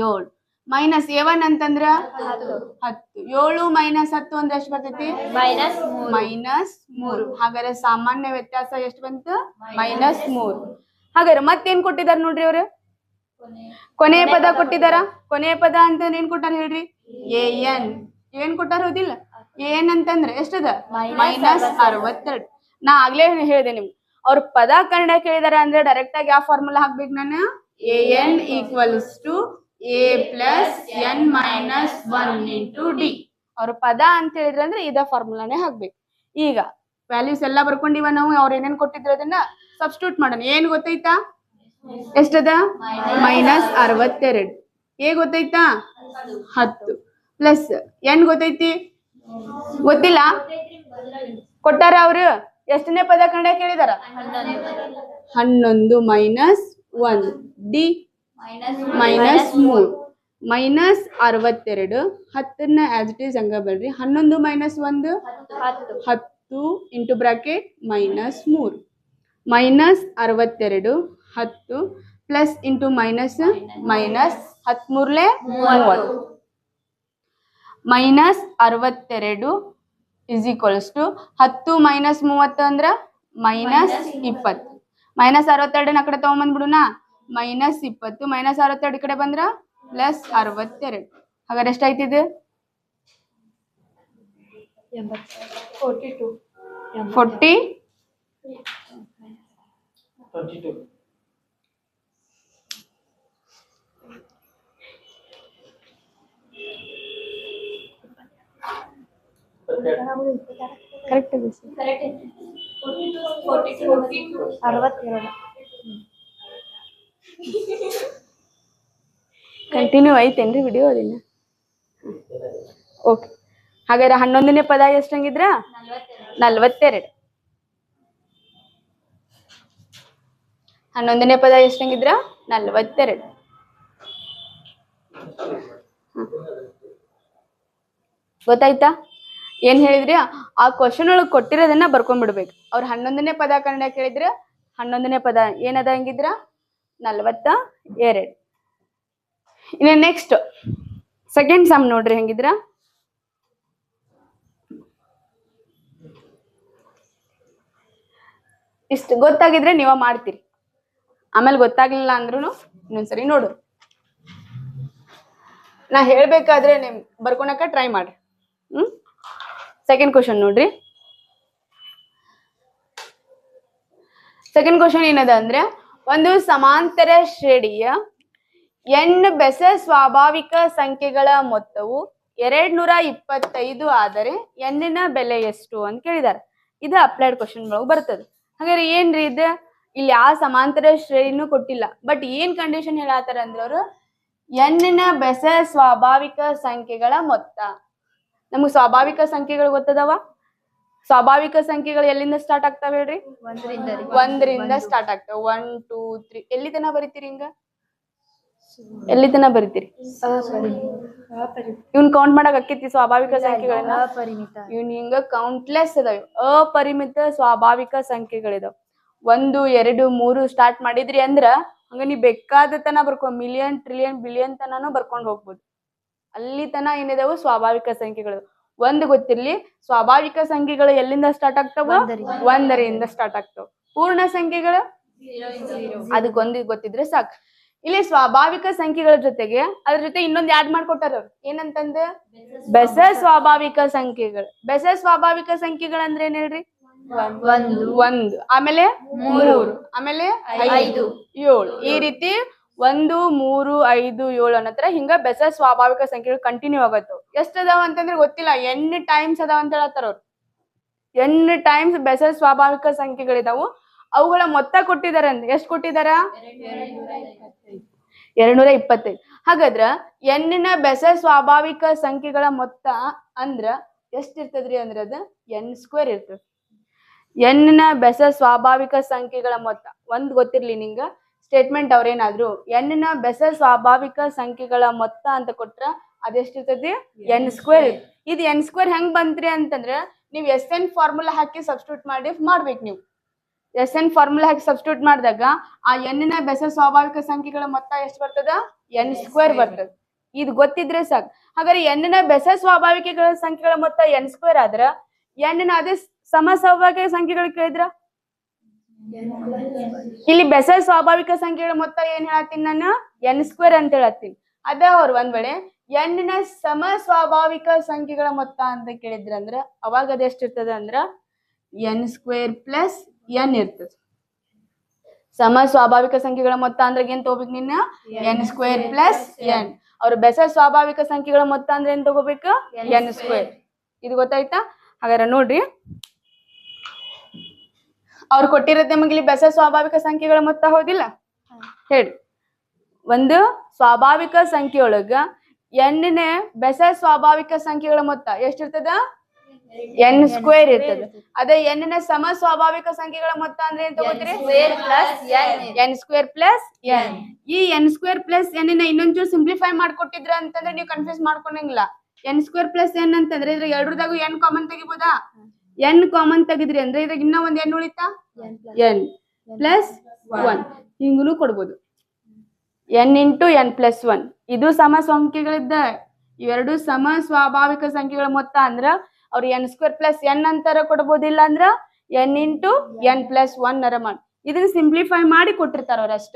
7 ಮೈನಸ್ A1 ಅಂತಂದ್ರ 10. 7 ಮೈನಸ್ 10 ಅಂದ್ರೆ ಎಷ್ಟು ಬರ್ತೈತಿ, -3. ಹಾಗಾದ್ರೆ ಸಾಮಾನ್ಯ ವ್ಯತ್ಯಾಸ ಎಷ್ಟು ಬಂತು, -3. ಹಾಗಾದ್ರೆ ಮತ್ತೇನ್ ಕೊಟ್ಟಿದಾರ ನೋಡ್ರಿ ಅವ್ರು, ಕೊನೆಯ ಪದ ಕೊಟ್ಟಿದಾರ. ಕೊನೆಯ ಪದ ಅಂತ ಏನ್ ಕೊಟ್ಟಾರ ಹೇಳ್ರಿ, ಏನ್ ಕೊಟ್ಟಾರ ಹೌದಿಲ್ಲ? ಏನ್ ಅಂತಂದ್ರೆ ಎಷ್ಟದ -62. ನಾ ಆಗ್ಲೇ ಹೇಳಿದೆ ನಿಮ್ಗೆ, ಅವ್ರ ಪದ ಕನ್ನಡ ಕೇಳಿದಾರ ಅಂದ್ರೆ ಡೈರೆಕ್ಟ್ ಆಗಿ ಯಾವ ಫಾರ್ಮುಲಾ ಹಾಕ್ಬೇಕು, ನಾನು AN = A + n - 1 × D. ಅವ್ರ ಪದ ಅಂತ ಹೇಳಿದ್ರ ಅಂದ್ರೆ ಇದ ಫಾರ್ಮುಲಾನೇ ಹಾಕ್ಬೇಕು. ಈಗ ವ್ಯಾಲ್ಯೂಸ್ ಎಲ್ಲಾ ಬರ್ಕೊಂಡಿವ ನಾವು. ಅವ್ರ ಏನೇನ್ ಕೊಟ್ಟಿದ್ರ ಅದನ್ನ ಸಬ್ಸ್ಟಿಟ್ಯೂಟ್ ಮಾಡೋಣ. ಏನ್ ಗೊತ್ತೈತಾ, ಎಷ್ಟದ -62. ಎ ಗೊತ್ತೈತಾ 10 ಪ್ಲಸ್ n ಗೊತ್ತೈತಿ, ಗೊತ್ತಿಲ್ಲ ಕೊಟ್ಟಾರ ಅವ್ರು. ಎಷ್ಟನೇ ಪದ ಕಂಡ ಕೇಳಿದಾರ 11 ಮೈನಸ್ 1 ಡಿ ಮೈನಸ್ 3 ಮೈನಸ್ 62 10ನ್ನ ಆಸ್ ಇಟ್ ಈಸ್ ಹಂಗ ಬರ್ರಿ 11 minus 1 10 into bracket minus 3 minus 62 10 plus into minus minus 13 30 minus 62 is equals to 10 minus 30 ಅಂದ್ರ ಮೈನಸ್ 20 ಮೈನಸ್ 62 ಆ ಕಡೆ ತಗೊಂಬಂದ್ಬಿಡುನಾ ಮೈನಸ್ 20 ಮೈನಸ್ 62 ಈ ಕಡೆ ಬಂದ್ರ ಪ್ಲಸ್ 62 ಹಾಗಾದ್ರೆ ಎಷ್ಟಾಯ್ತಿದೆ 40 ಕರೆಕ್ಟ್ ಕಂಟಿನ್ಯೂ ಐತೇನ್ರಿ ವಿಡಿಯೋ ಅದಿನ ಓಕೆ ಹಾಗಾದ್ರೆ 11ನೇ ಪದ ಎಷ್ಟಂಗಿದ್ರ 42 11ನೇ ಪದ ಎಷ್ಟಂಗಿದ್ರ 42 ಗೊತ್ತಾಯ್ತಾ ಏನ್ ಹೇಳಿದ್ರಿ ಆ ಕ್ವಶನ್ ಒಳಗೆ ಕೊಟ್ಟಿರೋದನ್ನ ಬರ್ಕೊಂಡ್ಬಿಡ್ಬೇಕು ಅವ್ರು 11ನೇ ಪದ ಕನ್ನಡ ಕೇಳಿದ್ರೆ 11ನೇ ಪದ ಏನದ ಹಂಗಿದ್ರ 42 ಇನ್ನು ನೆಕ್ಸ್ಟ್ ಸೆಕೆಂಡ್ ಸಮ್ ನೋಡ್ರಿ ಹೆಂಗಿದ್ರ ಇಷ್ಟು ಗೊತ್ತಾಗಿದ್ರೆ ನೀವ ಮಾಡ್ತೀರಿ ಆಮೇಲೆ ಗೊತ್ತಾಗ್ಲಿಲ್ಲ ಅಂದ್ರೂ ಇನ್ನೊಂದ್ಸರಿ ನೋಡು ನಾ ಹೇಳ್ಬೇಕಾದ್ರೆ ನಿಮ್ ಬರ್ಕೊಳಕ ಟ್ರೈ ಮಾಡ್ರಿ ಸೆಕೆಂಡ್ ಕ್ವಶನ್ ನೋಡ್ರಿ ಸೆಕೆಂಡ್ ಕ್ವಶನ್ ಏನದ ಅಂದ್ರೆ ಒಂದು ಸಮಾಂತರ ಶ್ರೇಣಿಯ n ಬೆಸ ಸ್ವಾಭಾವಿಕ ಸಂಖ್ಯೆಗಳ ಮೊತ್ತವು 225 ಆದರೆ n ನ ಬೆಲೆ ಎಷ್ಟು ಅಂತ ಕೇಳಿದಾರೆ ಇದು ಅಪ್ಲೈಡ್ ಕ್ವಶನ್ ಒಳಗೆ ಬರ್ತದೆ ಹಾಗಾದ್ರೆ ಏನ್ರಿ ಇದು ಇಲ್ಲಿ ಯಾವ ಸಮಾಂತರ ಶ್ರೇಣಿನೂ ಕೊಟ್ಟಿಲ್ಲ ಬಟ್ ಏನ್ ಕಂಡೀಷನ್ ಹೇಳತ್ತಾರ ಅಂದ್ರೆ ಅವರು n ನ ಬೆಸ ಸ್ವಾಭಾವಿಕ ಸಂಖ್ಯೆಗಳ ಮೊತ್ತ ನಮಗ್ ಸ್ವಾಭಾವಿಕ ಸಂಖ್ಯೆಗಳು ಗೊತ್ತದವ ಸ್ವಾಭಾವಿಕ ಸಂಖ್ಯೆಗಳು ಎಲ್ಲಿಂದ ಸ್ಟಾರ್ಟ್ ಆಗ್ತಾವ ಹೇಳ್ರಿ 1ರಿಂದ ಸ್ಟಾರ್ಟ್ ಆಗ್ತಾವ 1 2 3 ಎಲ್ಲಿ ತನ ಬರೀತೀರಿ ಹಿಂಗ ಎಲ್ಲಿ ತನ ಬರೀತೀರಿ ಇವ್ನ್ ಕೌಂಟ್ ಮಾಡಕ್ ಅಕ್ಕೈತಿ ಸ್ವಾಭಾವಿಕ ಸಂಖ್ಯೆಗಳನ್ನ ಇವ್ನ ಹಿಂಗ ಕೌಂಟ್ಲೆಸ್ ಅದಾವ ಅಪರಿಮಿತ ಸ್ವಾಭಾವಿಕ ಸಂಖ್ಯೆಗಳಿದಾವ 1 2 3 ಸ್ಟಾರ್ಟ್ ಮಾಡಿದ್ರಿ ಅಂದ್ರ ಹಂಗ ನೀ ಬೇಕಾದ ತನ ಬರ್ಕೊಂಡ್ ಮಿಲಿಯನ್ ಟ್ರಿಲಿಯನ್ ಬಿಲಿಯನ್ ತನಾನು ಬರ್ಕೊಂಡ್ ಹೋಗ್ಬೋದು ಅಲ್ಲಿ ತನ ಏನಿದಾವು ಸ್ವಾಭಾವಿಕ ಸಂಖ್ಯೆಗಳು ಒಂದು ಗೊತ್ತಿರ್ಲಿ ಸ್ವಾಭಾವಿಕ ಸಂಖ್ಯೆಗಳು ಎಲ್ಲಿಂದ ಸ್ಟಾರ್ಟ್ ಆಗ್ತಾವ 1ರಿಂದ ಸ್ಟಾರ್ಟ್ ಆಗ್ತಾವ ಪೂರ್ಣ ಸಂಖ್ಯೆಗಳು ಅದಕ್ಕೊಂದು ಗೊತ್ತಿದ್ರೆ ಸಾಕು ಇಲ್ಲಿ ಸ್ವಾಭಾವಿಕ ಸಂಖ್ಯೆಗಳ ಜೊತೆಗೆ ಅದ್ರ ಜೊತೆ ಇನ್ನೊಂದು ಆಡ್ ಮಾಡ್ಕೊಟ್ಟಾರ ಅವ್ರು ಏನಂತಂದ ಬೆಸ ಸ್ವಾಭಾವಿಕ ಸಂಖ್ಯೆಗಳು ಬೆಸ ಸ್ವಾಭಾವಿಕ ಸಂಖ್ಯೆಗಳಂದ್ರೆ ಏನ್ ಹೇಳ್ರಿ 1 ಆಮೇಲೆ 3 ಆಮೇಲೆ 5 7 ಈ ರೀತಿ 1 3 5 7 ಅನ್ನತ್ರ ಹಿಂಗ ಬೆಸ ಸ್ವಾಭಾವಿಕ ಸಂಖ್ಯೆಗಳು ಕಂಟಿನ್ಯೂ ಆಗತ್ತು ಎಷ್ಟ್ ಅದಾವ ಅಂತಂದ್ರೆ ಗೊತ್ತಿಲ್ಲ n ಟೈಮ್ಸ್ ಅದಾವ ಅಂತ ಹೇಳತ್ತಾರ ಅವ್ರು n ಟೈಮ್ಸ್ ಬೆಸ ಸ್ವಾಭಾವಿಕ ಸಂಖ್ಯೆಗಳಿದಾವು ಅವುಗಳ ಮೊತ್ತ ಕೊಟ್ಟಿದಾರ ಅಂದ್ರೆ ಎಷ್ಟ್ ಕೊಟ್ಟಿದಾರ 225 ಹಾಗಾದ್ರ n ನ ಬೆಸ ಸ್ವಾಭಾವಿಕ ಸಂಖ್ಯೆಗಳ ಮೊತ್ತ ಅಂದ್ರ ಎಷ್ಟ್ ಇರ್ತದ್ರಿ ಅಂದ್ರ ಅದ n² ಇರ್ತದ n ನ ಬೆಸ ಸ್ವಾಭಾವಿಕ ಸಂಖ್ಯೆಗಳ ಮೊತ್ತ ಒಂದ್ ಗೊತ್ತಿರ್ಲಿ ನಿಂಗ ಸ್ಟೇಟ್ಮೆಂಟ್ ಅವ್ರೇನಾದ್ರು n ನ ಬೆಸ ಸ್ವಾಭಾವಿಕ ಸಂಖ್ಯೆಗಳ ಮೊತ್ತ ಅಂತ ಕೊಟ್ರ ಅದೆಷ್ಟಿರ್ತದೆ n² ಇದು n² ಹೆಂಗ್ ಬಂತ್ರಿ ಅಂತಂದ್ರ ನೀವ್ SN ಫಾರ್ಮುಲಾ ಹಾಕಿ ಸಬ್ಸ್ಟಿಟ್ಯೂಟ್ ಮಾಡ್ಬೇಕು ನೀವು SN ಫಾರ್ಮುಲಾ ಹಾಕಿ ಸಬ್ಸ್ಟಿಟ್ಯೂಟ್ ಮಾಡಿದಾಗ ಆ n ನ ಬೆಸ ಸ್ವಾಭಾವಿಕ ಸಂಖ್ಯೆಗಳ ಮೊತ್ತ ಎಷ್ಟು ಬರ್ತದ n² ಬರ್ತದ ಇದು ಗೊತ್ತಿದ್ರೆ ಸಾಕು ಹಾಗಾದ್ರೆ n ನ ಬೆಸ ಸ್ವಾಭಾವಿಕ ಸಂಖ್ಯೆಗಳ ಮೊತ್ತ n² ಆದ್ರ n ನ ಅದೇ ಸಮ ಸ್ವಾಭಾವಿಕ ಸಂಖ್ಯೆಗಳು ಕೇಳಿದ್ರ ಇಲ್ಲಿ ಬೆಸ ಸ್ವಾಭಾವಿಕ ಸಂಖ್ಯೆಗಳ ಮೊತ್ತ ಏನ್ ಹೇಳತ್ತೀನಿ ನಾನು n² ಅಂತ ಹೇಳತ್ತೀನಿ ಅದ ಅವ್ರು ಒಂದ್ ವೇಳೆ n ನ ಸಮ ಸ್ವಾಭಾವಿಕ ಸಂಖ್ಯೆಗಳ ಮೊತ್ತ ಅಂತ ಕೇಳಿದ್ರಂದ್ರ ಅವಾಗ ಅದ ಎಷ್ಟಿರ್ತದ ಅಂದ್ರ n² ಪ್ಲಸ್ n ಇರ್ತದ ಸಮ ಸ್ವಾಭಾವಿಕ ಸಂಖ್ಯೆಗಳ ಮೊತ್ತ ಅಂದ್ರೆ ಏನ್ ತಗೋಬೇಕು ನಿನ್ನ n² ಪ್ಲಸ್ n ಅವ್ರ ಬೆಸ ಸ್ವಾಭಾವಿಕ ಸಂಖ್ಯೆಗಳ ಮೊತ್ತ ಅಂದ್ರೆ ಏನ್ ತಗೋಬೇಕು n². ಇದು ಗೊತ್ತಾಯ್ತಾ? ಹಾಗಾದ್ರೆ ನೋಡ್ರಿ, ಅವ್ರು ಕೊಟ್ಟಿರೋದ್ ನಮಗೆ ಇಲ್ಲಿ ಬೆಸ ಸ್ವಾಭಾವಿಕ ಸಂಖ್ಯೆಗಳ ಮೊತ್ತ ಹೌದಿಲ್ಲ? ಹೇಳಿ, ಒಂದು ಸ್ವಾಭಾವಿಕ ಸಂಖ್ಯೆಯೊಳಗ n ನೇ ಬೆಸ ಸ್ವಾಭಾವಿಕ ಸಂಖ್ಯೆಗಳ ಮೊತ್ತ ಎಷ್ಟಿರ್ತದ? n ಸ್ಕ್ವೇರ್ ಇರ್ತದೆ. ಅದೇ n ನ ಸಮ ಸ್ವಾಭಾವಿಕ ಸಂಖ್ಯೆಗಳ ಮೊತ್ತ ಅಂದ್ರೆ ಏನ್ ತಗೋತೀರಿ? n square plus n. ಈ n ಸ್ಕ್ವೇರ್ ಪ್ಲಸ್ n ನ ಇನ್ನೊಂಚೂರು ಸಿಂಪ್ಲಿಫೈ ಮಾಡ್ಕೊಟ್ಟಿದ್ರ ಅಂತಂದ್ರೆ ನೀವು ಕನ್ಫ್ಯೂಸ್ ಮಾಡ್ಕೊಂಡಂಗಿಲ್ಲ. n ಸ್ಕ್ವೇರ್ ಪ್ಲಸ್ n ಅಂತಂದ್ರೆ ಇದ್ರ ಎರಡರದಾಗೂ n ಕಾಮನ್ ತೆಗಿಬೋದಾ? n ಕಾಮನ್ ತೆಗಿದ್ರಿ ಅಂದ್ರೆ ಇದ್ರಾಗ ಇನ್ನ ಒಂದ್ n ಉಳಿತಾ? n ಪ್ಲಸ್ 1 ಹಿಂಗನು ಕೊಡ್ಬೋದು. n ಇಂಟು n ಪ್ಲಸ್ 1 ಇದು ಸಮ ಸಂಖ್ಯೆಗಳಿದ್ದ. ಇವೆರಡು ಸಮ ಸ್ವಾಭಾವಿಕ ಸಂಖ್ಯೆಗಳ ಮೊತ್ತ ಅಂದ್ರ ಅವ್ರು n ಸ್ಕ್ವೇರ್ ಪ್ಲಸ್ n ಅಂತಾರ ಕೊಡ್ಬೋದಿಲ್ಲ ಅಂದ್ರ n ಇಂಟು n ಪ್ಲಸ್ 1 ನರ ಮಾಡಿ ಇದನ್ನ ಸಿಂಪ್ಲಿಫೈ ಮಾಡಿ ಕೊಟ್ಟಿರ್ತಾರ ಅವ್ರಷ್ಟ.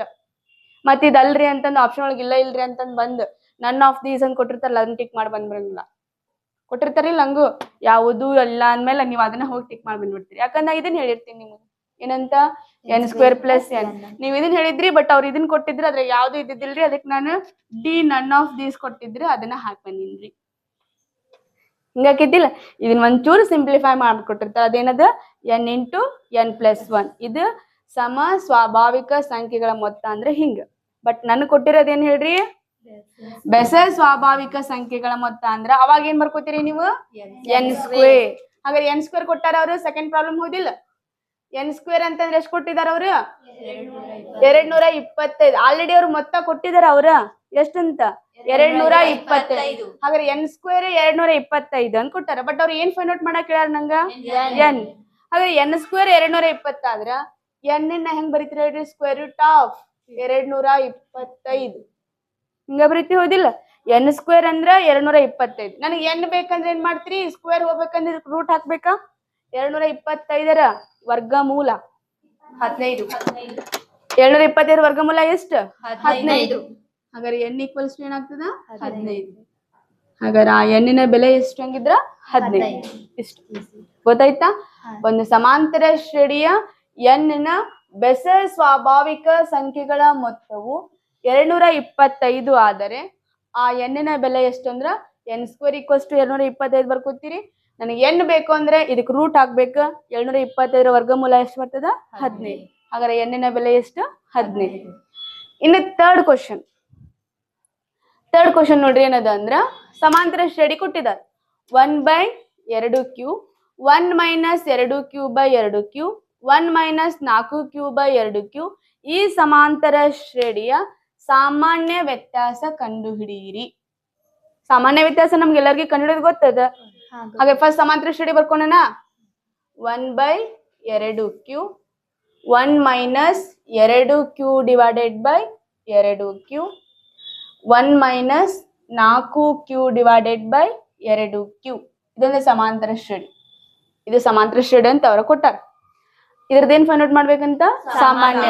ಮತ್ ಇದಲ್ರಿ ಅಂತಂದ್ ಆಪ್ಷನ್ ಒಳಗೆ ಇಲ್ಲ ಇಲ್ರಿ ಅಂತಂದ್ ಬಂದ್ ನನ್ ಆಫ್ ದೀಸ್ ಅಂತ ಕೊಟ್ಟಿರ್ತಾರಲ್ಲ ಅದನ್ನ ಟಿಕ್ ಮಾಡಿ ಬಂದ್ಬರಂಗಿಲ್ಲ. ಕೊಟ್ಟಿರ್ತಾರಿಲ್ಲ ಹಂಗು ಯಾವುದು ಎಲ್ಲ ಅಂದ್ಮೇಲೆ ನೀವ್ ಅದನ್ನ ಹೋಗಿ ಟಿಕ್ ಮಾಡಿ ಬಂದ್ಬಿಡ್ತೀರಿ. ಯಾಕಂದ್ರೆ ಇದನ್ನ ಹೇಳಿರ್ತೀನಿ ನಿಮ್ಗೆ ಏನಂತ n ಸ್ಕ್ವೇರ್ ಪ್ಲಸ್ n. ನೀವ್ ಇದನ್ನ ಹೇಳಿದ್ರಿ ಬಟ್ ಅವ್ರು ಇದನ್ನ ಕೊಟ್ಟಿದ್ರಿ ಅದ್ರ ಯಾವ್ದು ಇದ್ದಿದ್ದಿಲ್ರಿ. ಅದಕ್ಕೆ ನಾನು ಡಿ ನನ್ ಆಫ್ ದೀಸ್ ಕೊಟ್ಟಿದ್ರಿ ಅದನ್ನ ಹಾಕಿ ಬಂದಿನ್ರಿ. ಹಿಂಗಾಕಿದ್ದಿಲ್ಲ. ಇದನ್ನ ಒಂಚೂರು ಸಿಂಪ್ಲಿಫೈ ಮಾಡ್ಕೊಟ್ಟಿರ್ತಾರ. ಅದೇನದ n ಇಂಟು n ಪ್ಲಸ್ 1 ಇದು ಸಮ ಸ್ವಾಭಾವಿಕ ಸಂಖ್ಯೆಗಳ ಮೊತ್ತ ಅಂದ್ರೆ ಹಿಂಗ. ಬಟ್ ನನ್ ಕೊಟ್ಟಿರೋದೇನ್ ಹೇಳ್ರಿ? ಬೆಸ ಸ್ವಾಭಾವಿಕ ಸಂಖ್ಯೆಗಳ ಮೊತ್ತ ಅಂದ್ರ ಅವಾಗ ಏನ್ ಬರ್ಕೋತೀರಿ ನೀವು? n square. ಹಾಗಾದ್ರೆ n ಸ್ಕ್ವೇರ್ ಕೊಟ್ಟಾರ ಅವ್ರು. ಸೆಕೆಂಡ್ ಪ್ರಾಬ್ಲಮ್ ಹೋದಿಲ್ಲ. n ಸ್ಕ್ವೇರ್ ಅಂತಂದ್ರೆ ಎಷ್ಟು ಕೊಟ್ಟಿದಾರ ಅವ್ರು? 225. ಆಲ್ರೆಡಿ ಅವ್ರು ಮೊತ್ತ ಕೊಟ್ಟಿದಾರ ಅವ್ರ ಎಷ್ಟಂತ? 225. ಹಾಗಾದ್ರೆ n ಸ್ಕ್ವೇರ್ 225 ಅಂತ ಕೊಟ್ಟಾರ. ಬಟ್ ಅವ್ರು ಏನ್ ಫೈಂಡ್ ಔಟ್ ಮಾಡಕ್ ಹೇಳ್ಯಾರ ನಂಗ? n. ಹಾಗಾದ್ರೆ n ಸ್ಕ್ವೇರ್ 220 ಆದ್ರ n ನ ಹೆಂಗ್ ಬರೀತೀರಿ ಹೇಳ್ರಿ? ಸ್ಕ್ವೇರ್ ರೂಟ್ ಆಫ್ 225 ಹಿಂಗ ಬರೀತಿ ಹೋದಿಲ್ಲ. n ಸ್ಕ್ವೇರ್ ಅಂದ್ರ 225. ನನಗೆ n ಬೇಕಂದ್ರೆ ಏನ್ ಮಾಡ್ತೀರಿ? ಸ್ಕ್ವೇರ್ ಹೋಗ್ಬೇಕಂದ್ರೆ ರೂಟ್ ಹಾಕ್ಬೇಕಾ? 225ರ ವರ್ಗಮೂಲ 15. 225 ವರ್ಗಮೂಲ ಎಷ್ಟು? 15. ಹಾಗಾದ್ರೆ n ಈಕ್ವಲ್ಸ್ ಏನಾಗ್ತದ? 15. ಹಾಗಾದ್ರೆ ಆ n ನ ಬೆಲೆ ಎಷ್ಟು ಹಂಗಿದ್ರ? 15. ಇಷ್ಟು ಗೊತ್ತಾಯ್ತಾ? ಒಂದು ಸಮಾಂತರ ಶ್ರೇಣಿಯ n ನ ಬೆಸ ಸ್ವಾಭಾವಿಕ ಸಂಖ್ಯೆಗಳ ಮೊತ್ತವು 225 ಆದರೆ ಆ n ನ ಬೆಲೆ ಎಷ್ಟು ಅಂದ್ರ n ಸ್ಕ್ವೇರ್ ಈಕ್ವಲ್ಸ್ ಟು 225 ಬರ್ಕೋತೀರಿ. ನನಗೆ n ಬೇಕು ಅಂದ್ರೆ ಇದಕ್ಕೆ ರೂಟ್ ಹಾಕ್ಬೇಕು. 225 ವರ್ಗಮೂಲ ಎಷ್ಟು ಬರ್ತದ? 15. ಹಾಗಾದ್ರೆ n ನ ಬೆಲೆ ಎಷ್ಟು? 15. ಇನ್ನು ಥರ್ಡ್ ಕ್ವಶನ್ ನೋಡ್ರಿ ಏನದ ಅಂದ್ರ ಸಮಾಂತರ ಶ್ರೇಣಿ ಕೊಟ್ಟಿದ್ದಾರೆ. 1/2q 1 minus 2q by 2q 1 minus 4q by 2q ಈ ಸಮಾಂತರ ಶ್ರೇಣಿಯ ಸಾಮಾನ್ಯ ವ್ಯತ್ಯಾಸ ಕಂಡುಹಿಡಿಯಿರಿ. ಸಾಮಾನ್ಯ ವ್ಯತ್ಯಾಸ ನಮ್ಗೆಲ್ಲರಿಗೂ ಕಂಡುಹಿಡಿಯೋದು ಗೊತ್ತದ. ಹಾಗೆ ಫಸ್ಟ್ ಸಮಾಂತರ ಶ್ರೇಣಿ ಬರ್ಕೊಂಡನ 1/2q 1 minus 2q divided by 2q 1 minus 4q divided by 2q ಇದೊಂದು ಸಮಾಂತರ ಶ್ರೇಣಿ. ಇದು ಸಮಾಂತರ ಶ್ರೇಣಿ ಅಂತ ಅವ್ರ ಕೊಟ್ಟಾರ. ಇದ್ರದ್ದೇನ್ ಫೈಂಡ್ ಔಟ್ ಮಾಡ್ಬೇಕಂತ? ಸಾಮಾನ್ಯ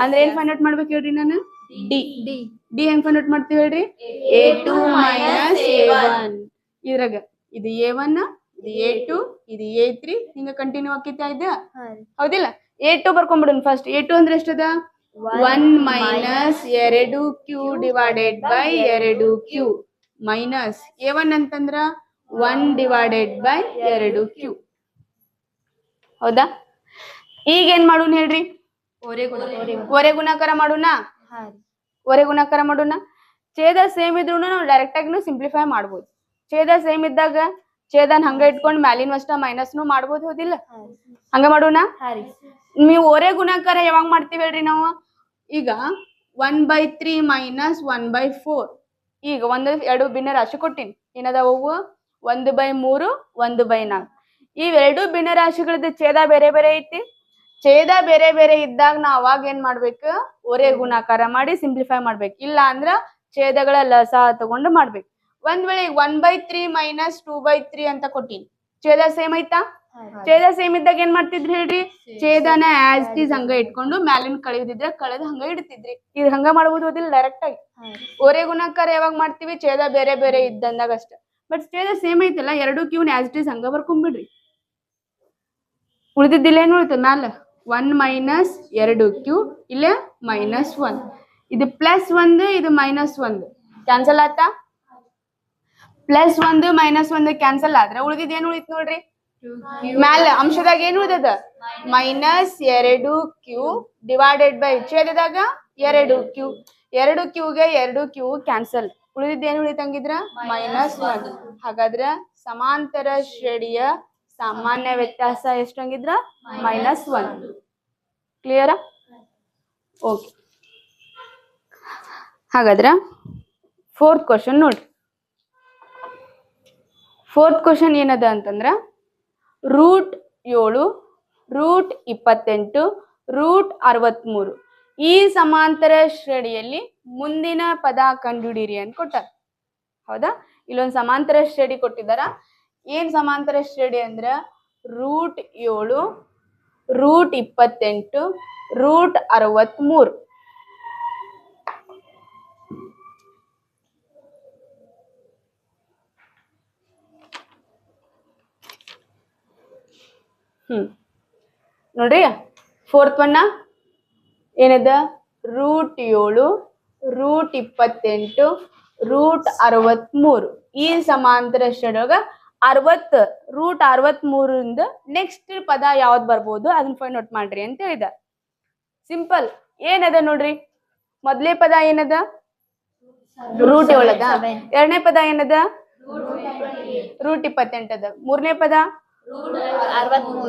ಅಂದ್ರೆ ಏನ್ ಫೈಂಡ್ ಔಟ್ ಮಾಡ್ಬೇಕು ಹೇಳ್ರಿ? ನಾನು ಡಿ ಹೆಂಗ್ ಫೈಂಡ್ ಔಟ್ ಮಾಡ್ತೀವಿ ಹೇಳ್ರಿ? a2 minus a1. ಇದ್ರಾಗ ಇದು a1 ಇದು a2 ಇದು a3 ಹಿಂಗ ಕಂಟಿನ್ಯೂ ಆಕೈತಾ ಇದ್ದ ಹೌದಿಲ್ಲ? a2 ಬರ್ಕೊಂಡ್ಬಿಡೋಣ first. a2 ಅಂದ್ರೆ ಎಷ್ಟದ? 1 minus 2q divided by 2q minus a1 ಅಂತಂದ್ರ 1 ಡಿವೈಡೆಡ್ ಬೈ 2q. ಹೌದಾ? ಈಗ ಏನ್ ಮಾಡೋಣ ಹೇಳ್ರಿ? ಒರೆ ಗುಣಾಕಾರ ಮಾಡೋಣ. ಛೇದ ಸೇಮ್ ಇದ್ರು ನಾವು ಡೈರೆಕ್ಟ್ ಆಗಿ ಸಿಂಪ್ಲಿಫೈ ಮಾಡ್ಬೋದು. ಛೇದ ಸೇಮ್ ಇದ್ದಾಗ ಛೇದನ್ ಹಂಗ ಇಟ್ಕೊಂಡ್ ಮ್ಯಾಲಿನ ಅಷ್ಟ ಮೈನಸ್ನು ಮಾಡ್ಬೋದು. ಹೋದಿಲ್ಲ? ಹಂಗ ಮಾಡೋಣ. ನೀವು ಒರೆ ಗುಣಾಕಾರ ಯಾವಾಗ ಮಾಡ್ತೀವಿ ಹೇಳ್ರಿ? ನಾವು ಈಗ 1/3 ಮೈನಸ್ 1/4. ಈಗ ಎರಡು ಭಿನ್ನ ರಾಶಿ ಕೊಟ್ಟಿನಿ. ಏನದಾವು? 1/3 1/4. ಇವೆರಡು ಭಿನ್ನ ರಾಶಿಗಳದ್ದು ಛೇದ ಬೇರೆ ಬೇರೆ ಐತಿ. ಛೇದ ಬೇರೆ ಬೇರೆ ಇದ್ದಾಗ ನಾವ್ ಅವಾಗ ಏನ್ ಮಾಡ್ಬೇಕು? ಒರೆ ಗುಣಾಕಾರ ಮಾಡಿ ಸಿಂಪ್ಲಿಫೈ ಮಾಡ್ಬೇಕು. ಇಲ್ಲ ಅಂದ್ರ ಛೇದಗಳ ಲಸ ತಗೊಂಡು ಮಾಡ್ಬೇಕು. ಒಂದ್ ವೇಳೆ 1/3 ಮೈನಸ್ 2/3 ಅಂತ ಕೊಟ್ಟಿನಿ. ಛೇದ ಸೇಮ್ ಐತಾ? ಛೇದ ಸೇಮ್ ಇದ್ದಾಗ ಏನ್ ಮಾಡ್ತಿದ್ರಿ ಹೇಳ್ರಿ? ಛೇದನ ಆಸ್ ಇಟ್ ಈಸ್ ಹಂಗ ಇಟ್ಕೊಂಡು ಮ್ಯಾಲಿನ ಕಳೆದಿದ್ರೆ ಕಳೆದು ಹಂಗ ಇಡ್ತಿದ್ರಿ. ಇದು ಹಂಗ ಮಾಡ್ಬೋದು ಹೋದಿಲ್ಲ ಡೈರೆಕ್ಟ್ ಆಗಿ. ಒರೆ ಗುಣಾಕಾರ ಯಾವಾಗ ಮಾಡ್ತೀವಿ? ಛೇದ ಬೇರೆ ಬೇರೆ ಇದ್ದಂದಾಗ ಅಷ್ಟ. ಬಟ್ ಛೇದ ಸೇಮ್ ಐತಲ್ಲ, 2q ಆಸ್ ಇಟ್ ಈಸ್ ಹಂಗ ಬರ್ಕೊಂಡ್ಬಿಡ್ರಿ. ಉಳಿದಿದ್ದಿಲ್ಲ ಏನ್ ಉಳಿತದ ಮ್ಯಾಲ? 1 ಮೈನಸ್ 2q ಇಲ್ಲ ಮೈನಸ್ 1. ಇದು ಪ್ಲಸ್ 1 ಇದು ಮೈನಸ್ 1 ಕ್ಯಾನ್ಸಲ್ ಆತಾ? ಪ್ಲಸ್ 1 ಮೈನಸ್ 1 ಕ್ಯಾನ್ಸಲ್ ಆದ್ರೆ ಉಳಿದಿದ್ ಏನ್ ಉಳಿತ್ ನೋಡ್ರಿ? ಮ್ಯಾಲ ಅಂಶದಾಗ ಏನ್ ಉಳಿದದ? ಮೈನಸ್ 2q ಡಿವೈಡೆಡ್ ಬೈ ಛೇದದಾಗ 2q. 2qಗೆ 2q ಕ್ಯಾನ್ಸಲ್. ಉಳಿದಿದ್ ಏನ್ ಉಳಿತಂಗಿದ್ರ? ಮೈನಸ್ 1. ಹಾಗಾದ್ರ ಸಮಾಂತರ ಶ್ರೇಣಿಯ ಸಾಮಾನ್ಯ ವ್ಯತ್ಯಾಸ ಎಷ್ಟಂಗಿದ್ರ -1. ಕ್ಲಿಯರಾ? ಓಕೆ. ಹಾಗಾದ್ರೆ 4th ಕ್ವಶನ್ ನೋಡ್ರಿ. 4th ಕ್ವಶನ್ ಏನದ ಅಂತಂದ್ರ √7 √28 √63 ಈ ಸಮಾಂತರ ಶ್ರೇಣಿಯಲ್ಲಿ ಮುಂದಿನ ಪದ ಕಂಡುಹಿಡಿಯಿರಿ ಅಂತ ಕೊಟ್ಟಾರ. ಹೌದಾ? ಇಲ್ಲೊಂದು ಸಮಾಂತರ ಶ್ರೇಣಿ ಕೊಟ್ಟಿದಾರ. ಏನ್ ಸಮಾಂತರ ಶ್ರೇಣಿ ಅಂದ್ರ √7 √28 √63. ನೋಡ್ರಿ 4th ಒನ್ ಏನದ √7 √28 √63 ಈ ಸಮಾಂತರ ಶ್ರೇಣಿಯೊಳಗ 60 √63 ನೆಕ್ಸ್ಟ್ ಪದ ಯಾವ್ದು ಬರ್ಬೋದು ಅದನ್ನ ಫೈಂಡ್ ಔಟ್ ಮಾಡ್ರಿ ಅಂತ ಹೇಳಿದ. ಸಿಂಪಲ್. ಏನದ ನೋಡ್ರಿ, ಮೊದಲೇ ಪದ ಏನದ √7 ಅದ, ಎರಡನೇ ಪದ ಏನದ √28 ಅದ, ಮೂರನೇ ಪದ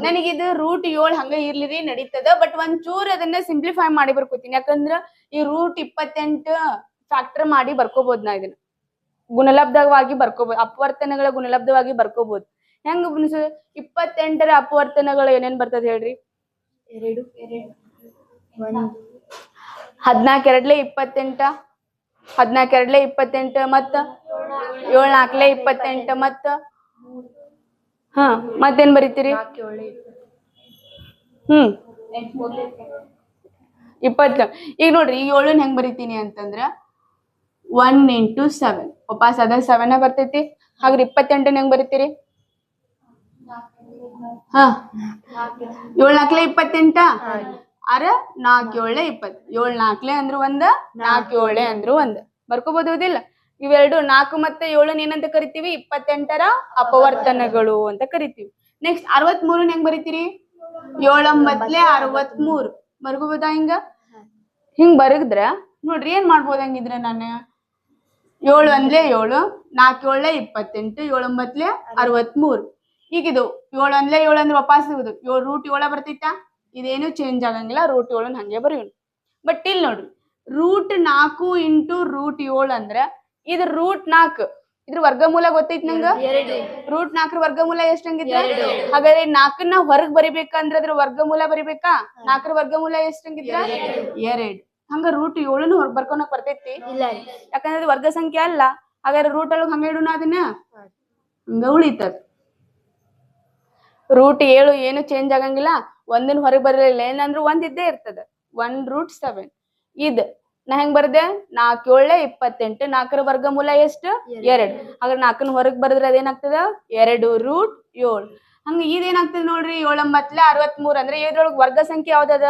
ನನಗಿದು √7 ಹಂಗ ಇರ್ಲಿರಿ ನಡೀತದ. ಬಟ್ ಒಂಚೂರ್ ಅದನ್ನ ಸಿಂಪ್ಲಿಫೈ ಮಾಡಿ ಬರ್ಕೋತೀನಿ. ಯಾಕಂದ್ರ ಈ √28 ಫ್ಯಾಕ್ಟರ್ ಮಾಡಿ ಬರ್ಕೋಬಹುದು. ನಾ ಇದನ್ನ ಗುಣಲಬ್ಧವಾಗಿ ಬರ್ಕೋಬಹುದು, ಅಪವರ್ತನಗಳ ಗುಣಲಬ್ಧವಾಗಿ ಬರ್ಕೋಬಹುದು. ಹೆಂಗ 28ರ ಅಪವರ್ತನಗಳು ಏನೇನ್ ಬರ್ತದ ಹೇಳ್ರಿ? 14 2 28, 14 2 28 ಮತ್ತ 7 4 28 ಮತ್ತ ಮತ್ತೇನ್ ಬರೀತೀರಿ? 20. ಈಗ ನೋಡ್ರಿ ಈ 7 ಹೆಂಗ್ ಬರೀತೀನಿ ಅಂತಂದ್ರ 1 × 7 ವಾಪಸ್ ಅದ 7 ಬರ್ತೈತಿ. ಹಾಗ್ರಿ 28 ಹೆಂಗ್ ಬರೀತೀರಿ? 7 4 28 ಅರ 4 7 20. 7 4 ಅಂದ್ರು 1, 4 7 ಅಂದ್ರು 1 ಬರ್ಕೋಬಹುದಿಲ್ಲ? ಇವೆರಡು 4 ಮತ್ತೆ 7 ಏನಂತ ಕರಿತೀವಿ? 28ರ ಅಪವರ್ತನಗಳು ಅಂತ ಕರಿತೀವಿ. ನೆಕ್ಸ್ಟ್ 63 ಹೆಂಗ್ ಬರೀತೀರಿ? 7 9 63 ಬರ್ಕೋಬಹುದಾ? ಹಿಂಗ್ ಬರಗಿದ್ರ ನೋಡ್ರಿ ಏನ್ ಮಾಡ್ಬೋದು ಹಂಗಿದ್ರೆ ನಾನು 7 1 7 4 7 28 7 9 63. ಈಗಿದು 7 1 7 ಅಂದ್ರೆ ವಾಪಸ್ ಸಿಗುದು 7 √7 ಬರ್ತೈತಾ? ಇದೇನು ಚೇಂಜ್ ಆಗಂಗಿಲ್ಲ, √7 ಹಂಗೆ ಬರೆಯೋಣ. ಬಟ್ ಇಲ್ಲಿ ನೋಡ್ರಿ √4 × √7 ಅಂದ್ರ ಇದು √4 ಇದ್ರ ವರ್ಗಮೂಲ ಗೊತ್ತೈತಿ ನಂಗ? √4 ವರ್ಗಮೂಲ ಎಷ್ಟಂಗಿದ್ರ? ಹಾಗಾದ್ರೆ 4ನ್ನ ಹೊರಗ್ ಬರಿಬೇಕಂದ್ರ ಅದ್ರ ವರ್ಗಮೂಲ ಬರಿಬೇಕಾ? 4ರ ವರ್ಗಮೂಲ ಎಷ್ಟಂಗಿದ್ರ? 2. ಹಂಗ √7 ಹೊರಗ್ ಬರ್ಕೊಳಕ್ ಬರ್ತೈತಿ? ಯಾಕಂದ್ರೆ ಅದು ವರ್ಗ ಸಂಖ್ಯೆ ಅಲ್ಲ. ಹಾಗಾದ್ರೆ √7 ಹಂಗ ಇಡೋಣ ಅದನ್ನ, ಹಂಗ ಉಳಿತದ. √7 ಏನು ಚೇಂಜ್ ಆಗಂಗಿಲ್ಲ, 1ನ್ನ ಹೊರಗ್ ಬರಲಿಲ್ಲ ಏನಂದ್ರು 1 ಇದ್ದೇ ಇರ್ತದ. 1 √7 ಇದ್ ನಾ ಹೆಂಗ್ ಬರ್ದೆ? 4 7 28 4ರ ವರ್ಗಮೂಲ ಎಷ್ಟು? 2. ಹಾಗಾದ್ರೆ 4ನ್ನ ಹೊರಗ್ ಬರದ್ರೆ ಅದೇನಾಗ್ತದ? 2 √7. ಹಂಗ ಇದೇನಾಗ್ತದ ನೋಡ್ರಿ 7 9 63 ಅಂದ್ರೆ ಇದ್ರೊಳಗ ವರ್ಗ ಸಂಖ್ಯೆ ಯಾವ್ದದ?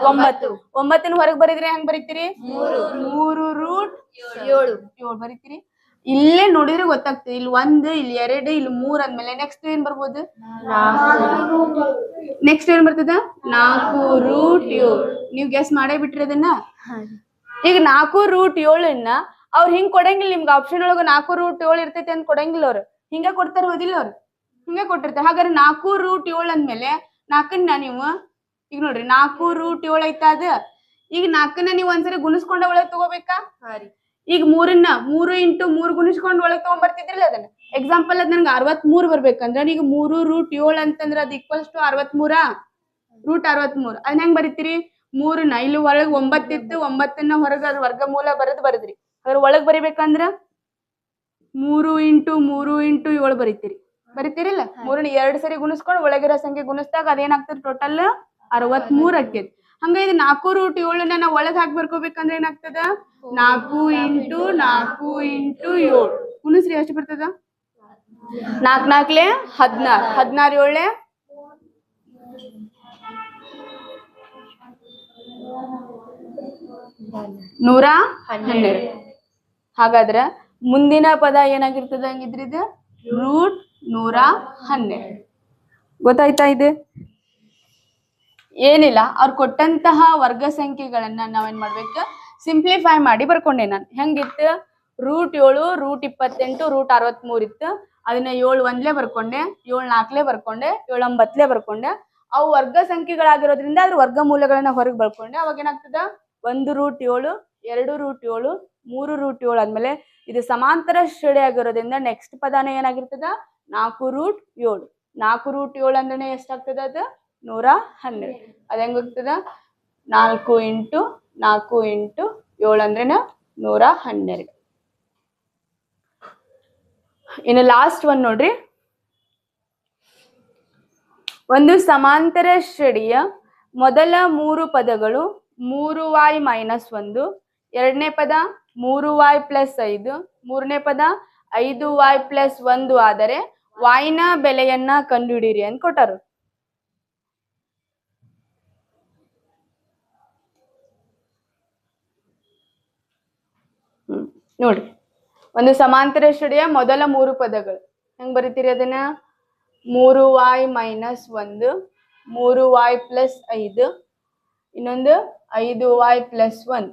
9. 9ನ್ನ ಹೊರಗ್ ಬರಿದ್ರೆ ಹೆಂಗ್ ಬರೀತೀರಿ? 3 √7 ಬರೀತೀರಿ. ಇಲ್ಲೇ ನೋಡಿದ್ರೆ ಗೊತ್ತಾಗ್ತದೆ. ಇಲ್ಲಿ 1 ಇಲ್ಲಿ 2 ಇಲ್ಲಿ 3 ಅಂದ್ಮೇಲೆ ನೆಕ್ಸ್ಟ್ ಏನ್ ಬರ್ಬೋದು? ನೆಕ್ಸ್ಟ್ ಏನ್ ಬರ್ತದ? 4 √7. ನೀವ್ ಗೆಸ್ ಮಾಡೇ ಬಿಟ್ರಿ ಅದನ್ನ. ಈಗ 4 √7ನ್ನ ಅವ್ರು ಹಿಂಗ್ ಕೊಡಂಗಿಲ್ಲ ನಿಮ್ಗೆ. ಆಪ್ಷನ್ ಒಳಗ 4 √7 ಇರ್ತೈತಿ ಅಂತ ಕೊಡಂಗಿಲ್ಲ ಅವ್ರು. ಹಿಂಗ ಕೊಡ್ತಾರ ಹೋದಿಲ್ಲ ಅವ್ರು? ಹಿಂಗ ಕೊಟ್ಟಿರ್ತಾರೆ. ಹಾಗಾದ್ರೆ 4 √7 ಅಂದ್ಮೇಲೆ 4ನ್ನ ನೀವು ಈಗ ನೋಡ್ರಿ 4 √7 ಐತಾ ಅದ. ಈಗ 4ನ್ನ ನೀವು ಒಂದ್ಸರಿ ಗುಣಿಸ್ಕೊಂಡ ಒಳಗ್ ತಗೋಬೇಕಾ? ಈಗ 3ನ್ನ 3 × 3 ಗುಣಿಸ್ಕೊಂಡು ಒಳಗ್ ತಗೊಂಡ್ ಬರ್ತಿದ್ರಲ್ಲ ಅದನ್ನ. ಎಕ್ಸಾಂಪಲ್ ಅದ್ ನನ್ಗೆ 63 ಬರ್ಬೇಕಂದ್ರ ಈಗ 3 √7 ಅಂತಂದ್ರ ಅದ್ ಈಕ್ವಲ್ಸ್ ಟು 63 √63. ಅದನ್ನ ಹೆಂಗ್ ಬರೀತೀರಿ? 3ನ್ನ ಇಲ್ಲಿ ಒಳಗ್ 9 ಇತ್ತು, 9ನ್ನ ಹೊರಗ ವರ್ಗಮೂಲ ಬರದ್ರಿ. ಅದ್ರ ಒಳಗ್ ಬರಿಬೇಕಂದ್ರ 3 × 3 × 7 ಬರೀತೀರಿ. ಬರೀತೀರಿಲ್ಲ? 3ನ್ನ 2 ಸರಿ ಗುಣಿಸ್ಕೊಂಡು ಒಳಗಿರೋ ಸಂಖ್ಯೆ ಗುಣಿಸ್ದಾಗ ಅದೇನಾಗ್ತದೆ? ಟೋಟಲ್ 63 ಆಕೇತಿ. ಹಂಗ ಇದು 4 √7ನ್ನ ನಾವು ಒಳಗ್ ಹಾಕಿ ಬರ್ಕೋಬೇಕಂದ್ರೆ ಏನಾಗ್ತದ? 4 × 4 × 7 ಗುಣಿಸ್ರಿ ಎಷ್ಟು ಬರ್ತದ? 4 4 16 16 7 112. ಹಾಗಾದ್ರ ಮುಂದಿನ ಪದ ಏನಾಗಿರ್ತದ ಹಂಗಿದ್ರಿದ? √112. ಗೊತ್ತಾಯ್ತಾ? ಇದು ಏನಿಲ್ಲ, ಅವ್ರು ಕೊಟ್ಟಂತಹ ವರ್ಗ ಸಂಖ್ಯೆಗಳನ್ನ ನಾವೇನ್ ಮಾಡ್ಬೇಕು? ಸಿಂಪ್ಲಿಫೈ ಮಾಡಿ ಬರ್ಕೊಂಡೆ ನಾನು. ಹೆಂಗಿತ್ತು? √7 √28 √63 ಇತ್ತು. ಅದನ್ನ 7 ಒಂದ್ಲೆ ಬರ್ಕೊಂಡೆ, 7 ನಾಲ್ಕಲೆ ಬರ್ಕೊಂಡೆ, 7 ಒಂಬತ್ತಲೆ ಬರ್ಕೊಂಡೆ. ಅವು ವರ್ಗ ಸಂಖ್ಯೆಗಳಾಗಿರೋದ್ರಿಂದ ಅದ್ರ ವರ್ಗಮೂಲಗಳನ್ನ ಹೊರಗೆ ಬರ್ಕೊಂಡೆ. ಅವಾಗ ಏನಾಗ್ತದ 1√7, 2√7, 3√7 ಆದ್ಮೇಲೆ ಇದು ಸಮಾಂತರ ಶ್ರೇಣಿ ಆಗಿರೋದ್ರಿಂದ ನೆಕ್ಸ್ಟ್ ಪದಾನ ಏನಾಗಿರ್ತದ 4√7. 4√7 ಅಂದ್ರೆ ಎಷ್ಟಾಗ್ತದ ಅದು 112. ಅದ ಹೆಂಗಾಗ್ತದ 4 × 4 × 7 ಅಂದ್ರೆ 112. ಇನ್ನು ಲಾಸ್ಟ್ ಒನ್ ನೋಡ್ರಿ. ಒಂದು ಸಮಾಂತರ ಶ್ರೇಣಿಯ ಮೊದಲ 3 ಪದಗಳು 3y - 1, ಎರಡನೇ ಪದ 3y + 5, ಮೂರನೇ ಪದ 5y + 1 ಆದರೆ y ನ ಬೆಲೆಯನ್ನ ಕಂಡುಹಿಡಿಯಿರಿ ಅಂತ ಕೊಟ್ಟರು. ನೋಡ್ರಿ, ಒಂದು ಸಮಾಂತರ ಶ್ರೇಣಿಯ ಮೊದಲ 3 ಪದಗಳು ಹೆಂಗ್ ಬರೀತೀರಿ ಅದನ್ನ 3y - 1, 3y + 5, ಇನ್ನೊಂದು 5y + 1.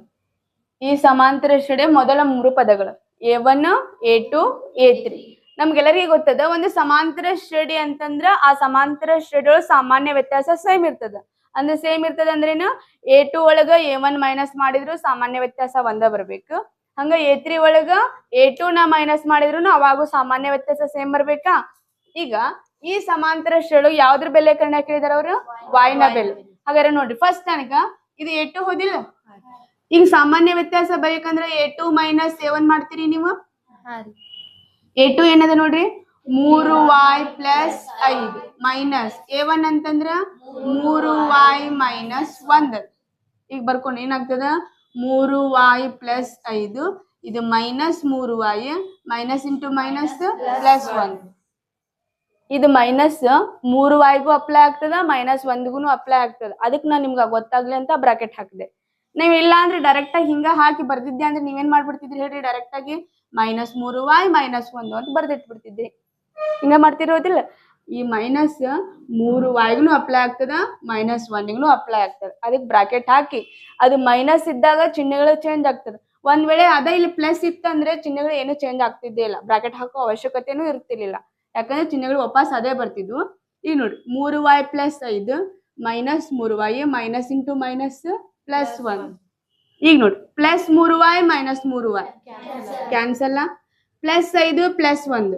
ಈ ಸಮಾಂತರ ಶ್ರೇಣಿಯ ಮೊದಲ 3 ಪದಗಳು A1, A2, A3. ನಮ್ಗೆಲ್ಲರಿಗೂ ಗೊತ್ತದ ಒಂದು ಸಮಾಂತರ ಶ್ರೇಣಿ ಅಂತಂದ್ರ ಆ ಸಮಾಂತರ ಶ್ರೇಣಿಯೊಳಗೆ ಸಾಮಾನ್ಯ ವ್ಯತ್ಯಾಸ ಸೇಮ್ ಇರ್ತದ. ಅಂದ್ರೆ ಸೇಮ್ ಇರ್ತದ ಅಂದ್ರೇನು A2 ಒಳಗ A1 ಮೈನಸ್ ಮಾಡಿದ್ರು ಸಾಮಾನ್ಯ ವ್ಯತ್ಯಾಸ ಒಂದ ಬರ್ಬೇಕು. ಹಂಗ A3 ಒಳಗ A2 ನ ಮೈನಸ್ ಮಾಡಿದ್ರು ಅವಾಗೂ ಸಾಮಾನ್ಯ ವ್ಯತ್ಯಾಸ ಸೇಮ್ ಬರ್ಬೇಕಾ. ಈಗ ಈ ಸಮಾಂತರ ಶ್ರೇಣಿ ಯಾವ್ದ್ರ ಬೆಲೆ ಕರ್ಣ ಕೇಳಿದಾರ ಅವ್ರು y ನ ಬೆಲೆ. ಹಾಗಾದ್ರೆ ನೋಡ್ರಿ ಫಸ್ಟ್ ತನಕ ಇದು A2 ಹೋದಿಲ್ಲ. ಈಗ ಸಾಮಾನ್ಯ ವ್ಯತ್ಯಾಸ ಬೇಕಂದ್ರೆ A2 - A1 ಮಾಡ್ತೀರಿ ನೀವು. A2 ಏನದ ನೋಡ್ರಿ 3y + 5 ಮೈನಸ್ A1 ಅಂತಂದ್ರ 3y - 1. ಈಗ ಬರ್ಕೊಂಡು ಏನಾಗ್ತದ 3y + 5 ಇದು -3y ಮೈನಸ್ ಇಂಟು ಮೈನಸ್ +1. ಇದು -3yಗೂ ಅಪ್ಲೈ ಆಗ್ತದ -1ಗೂ ಅಪ್ಲೈ ಆಗ್ತದ. ಅದಕ್ಕೆ ನಾನು ನಿಮ್ಗೆ ಗೊತ್ತಾಗ್ಲಿ ಅಂತ ಬ್ರಾಕೆಟ್ ಹಾಕಿದೆ. ನೀವು ಇಲ್ಲ ಅಂದ್ರೆ ಡೈರೆಕ್ಟ್ ಆಗಿ ಹಿಂಗ ಹಾಕಿ ಬರ್ದಿದ್ದೆ ಅಂದ್ರೆ ನೀವೇನ್ ಮಾಡ್ಬಿಡ್ತಿದ್ರಿ ಹೇಳ್ರಿ, ಡೈರೆಕ್ಟ್ ಆಗಿ -3y - 1 ಅಂತ ಬರ್ದಿಟ್ಬಿಡ್ತಿದ್ರಿ. ಹಿಂಗ ಮಾಡ್ತಿರೋದಿಲ್ಲ. ಈ -3yಗೂ ಅಪ್ಲೈ ಆಗ್ತದ -1ಗೂ ಅಪ್ಲೈ ಆಗ್ತದ. ಅದಕ್ಕೆ ಬ್ರಾಕೆಟ್ ಹಾಕಿ ಅದು ಮೈನಸ್ ಇದ್ದಾಗ ಚಿಹ್ನೆಗಳು ಚೇಂಜ್ ಆಗ್ತದೆ. ಒಂದ್ ವೇಳೆ ಅದ ಇಲ್ಲಿ ಪ್ಲಸ್ ಇತ್ತಂದ್ರೆ ಚಿಹ್ನೆಗಳು ಏನು ಚೇಂಜ್ ಆಗ್ತಿದ್ದೇ ಇಲ್ಲ, ಬ್ರಾಕೆಟ್ ಹಾಕೋ ಅವಶ್ಯಕತೆನೂ ಇರ್ತಿರ್ಲಿಲ್ಲ. ಯಾಕಂದ್ರೆ ಚಿಹ್ನೆಗಳು ವಾಪಸ್ ಅದೇ ಬರ್ತಿದ್ವು. ಈಗ ನೋಡಿ 3y + 5 -3y minus into minus +1. ಈಗ ನೋಡಿ +3y - 3y ಕ್ಯಾನ್ಸಲ್, +5 + 1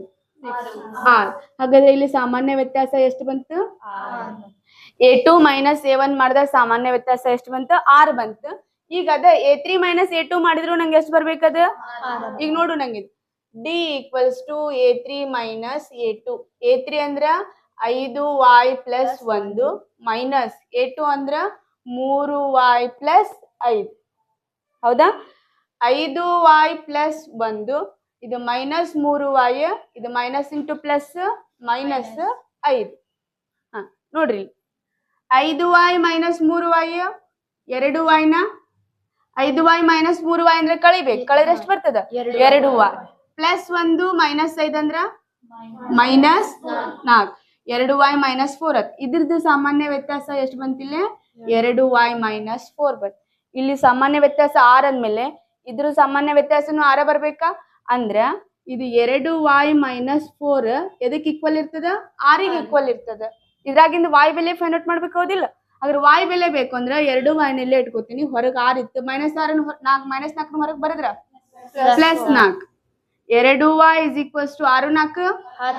6. ಹಾಗಾದ್ರೆ ಇಲ್ಲಿ ಸಾಮಾನ್ಯ ವ್ಯತ್ಯಾಸ ಎಷ್ಟು ಬಂತು? A2 - A1 ಮಾಡಿದಾಗ ಸಾಮಾನ್ಯ ವ್ಯತ್ಯಾಸ ಎಷ್ಟು ಬಂತು? 6 ಬಂತು. ಈಗ ಅದ A3 - A2 ಮಾಡಿದ್ರು ನಂಗೆ ಎಷ್ಟು ಬರ್ಬೇಕದ? ಈಗ ನೋಡು ನಂಗೆ D = A3 - A2. A3 ಅಂದ್ರ 5y + 1 ಮೈನಸ್ A2 ಅಂದ್ರ 3y + 5. ಹೌದಾ? 5y + 1 ಇದು -3y ಇದು ಮೈನಸ್ ಇಂಟು ಪ್ಲಸ್ -5. ನೋಡ್ರಿ 5y - 3y 2y ನ 5y - 3y ಅಂದ್ರೆ ಕಳಿಬೇಕು. ಕಳೆದ್ರೆ ಎಷ್ಟು ಬರ್ತದ? 2y +1 -5 ಅಂದ್ರ -4. 2y - 4. ಇದ್ರದ್ದು ಸಾಮಾನ್ಯ ವ್ಯತ್ಯಾಸ ಎಷ್ಟು ಬಂತಿಲ್ಲ? 2y - 4 ಬಂತು. ಇಲ್ಲಿ ಸಾಮಾನ್ಯ ವ್ಯತ್ಯಾಸ 6 ಅಂದ್ಮೇಲೆ ಇದ್ರ ಸಾಮಾನ್ಯ ವ್ಯತ್ಯಾಸನು 6 ಬರ್ಬೇಕಾ? ಅಂದ್ರ ಇದು 2y - 4 ಎದಕ್ಕೆ ಈಕ್ವಲ್ ಇರ್ತದ? 6ಗೆ ಈಕ್ವಲ್ ಇರ್ತದ. ಇದ್ರಾಗಿಂದ y ಬೆಲೆ ಫೈಂಡ್ ಔಟ್ ಮಾಡ್ಬೇಕು ಹೌದಿಲ್ಲ? ಅದ್ರ y ಬೆಲೆ ಬೇಕು ಅಂದ್ರೆ 2y ನಲ್ಲೇ ಇಟ್ಕೋತೀನಿ. ಹೊರಗೆ 6 ಇತ್ತು, -4 ಹೊರಗೆ ಬರದ್ರ +4. 2y = 6 4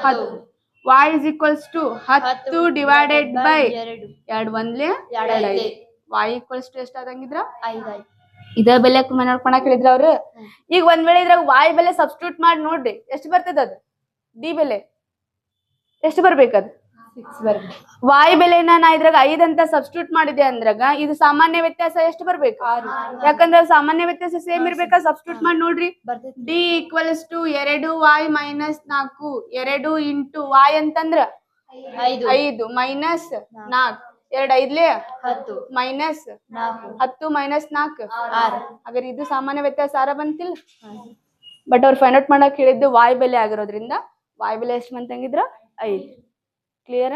10. y = 10 divided by 2 1 2 y = ಎಷ್ಟಾದಂಗಿದ್ರ 5. ಇದ ಬೆಲೆ ಮಾಡ್ಕೊಳಕ್ ಹೇಳಿದ್ರ ಅವ್ರು. ಈಗ ಒಂದ್ ವೇಳೆ ಇದ್ರಾಗ y ಬೆಲೆ ಸಬ್ಸ್ಟಿಟ್ಯೂಟ್ ಮಾಡಿ ನೋಡ್ರಿ ಎಷ್ಟು ಬರ್ತದ? ಅದು D ಬೆಲೆ ಎಷ್ಟು ಬರ್ಬೇಕದು? 6 ಬರ್ಬೇಕು. y ಬೆಲೆನ ನಾ ಇದ್ರಾಗ 5 ಅಂತ ಸಬ್ಸ್ಟಿಟ್ಯೂಟ್ ಮಾಡಿದೆ ಅಂದ್ರಾಗ ಇದು ಸಾಮಾನ್ಯ ವ್ಯತ್ಯಾಸ ಎಷ್ಟು ಬರ್ಬೇಕು? 6. ಯಾಕಂದ್ರೆ ಸಾಮಾನ್ಯ ವ್ಯತ್ಯಾಸ ಸೇಮ್ ಇರ್ಬೇಕಾ? ಸಬ್ಸ್ಟಿಟ್ಯೂಟ್ ಮಾಡಿ ನೋಡ್ರಿ. D = 2y - 4 2 ಇಂಟು y ಅಂತಂದ್ರ 5 ಮೈನಸ್ 4 2 5 10 ಮೈನಸ್ 10 ಮೈನಸ್ 4 6. ಹಾಗಾದ್ರೆ ಇದು ಸಾಮಾನ್ಯ ವ್ಯತ್ಯಾಸ 6 ಬಂತಿಲ್ಲ. ಬಟ್ ಅವ್ರು ಫೈಂಡ್ ಔಟ್ ಮಾಡಕ್ ಹೇಳಿದ್ದು y ಬೆಲೆ ಆಗಿರೋದ್ರಿಂದ y ಬೆಲೆ ಎಷ್ಟು ಬಂತಂಗಿದ್ರ 5. ಕ್ಲಿಯರ್?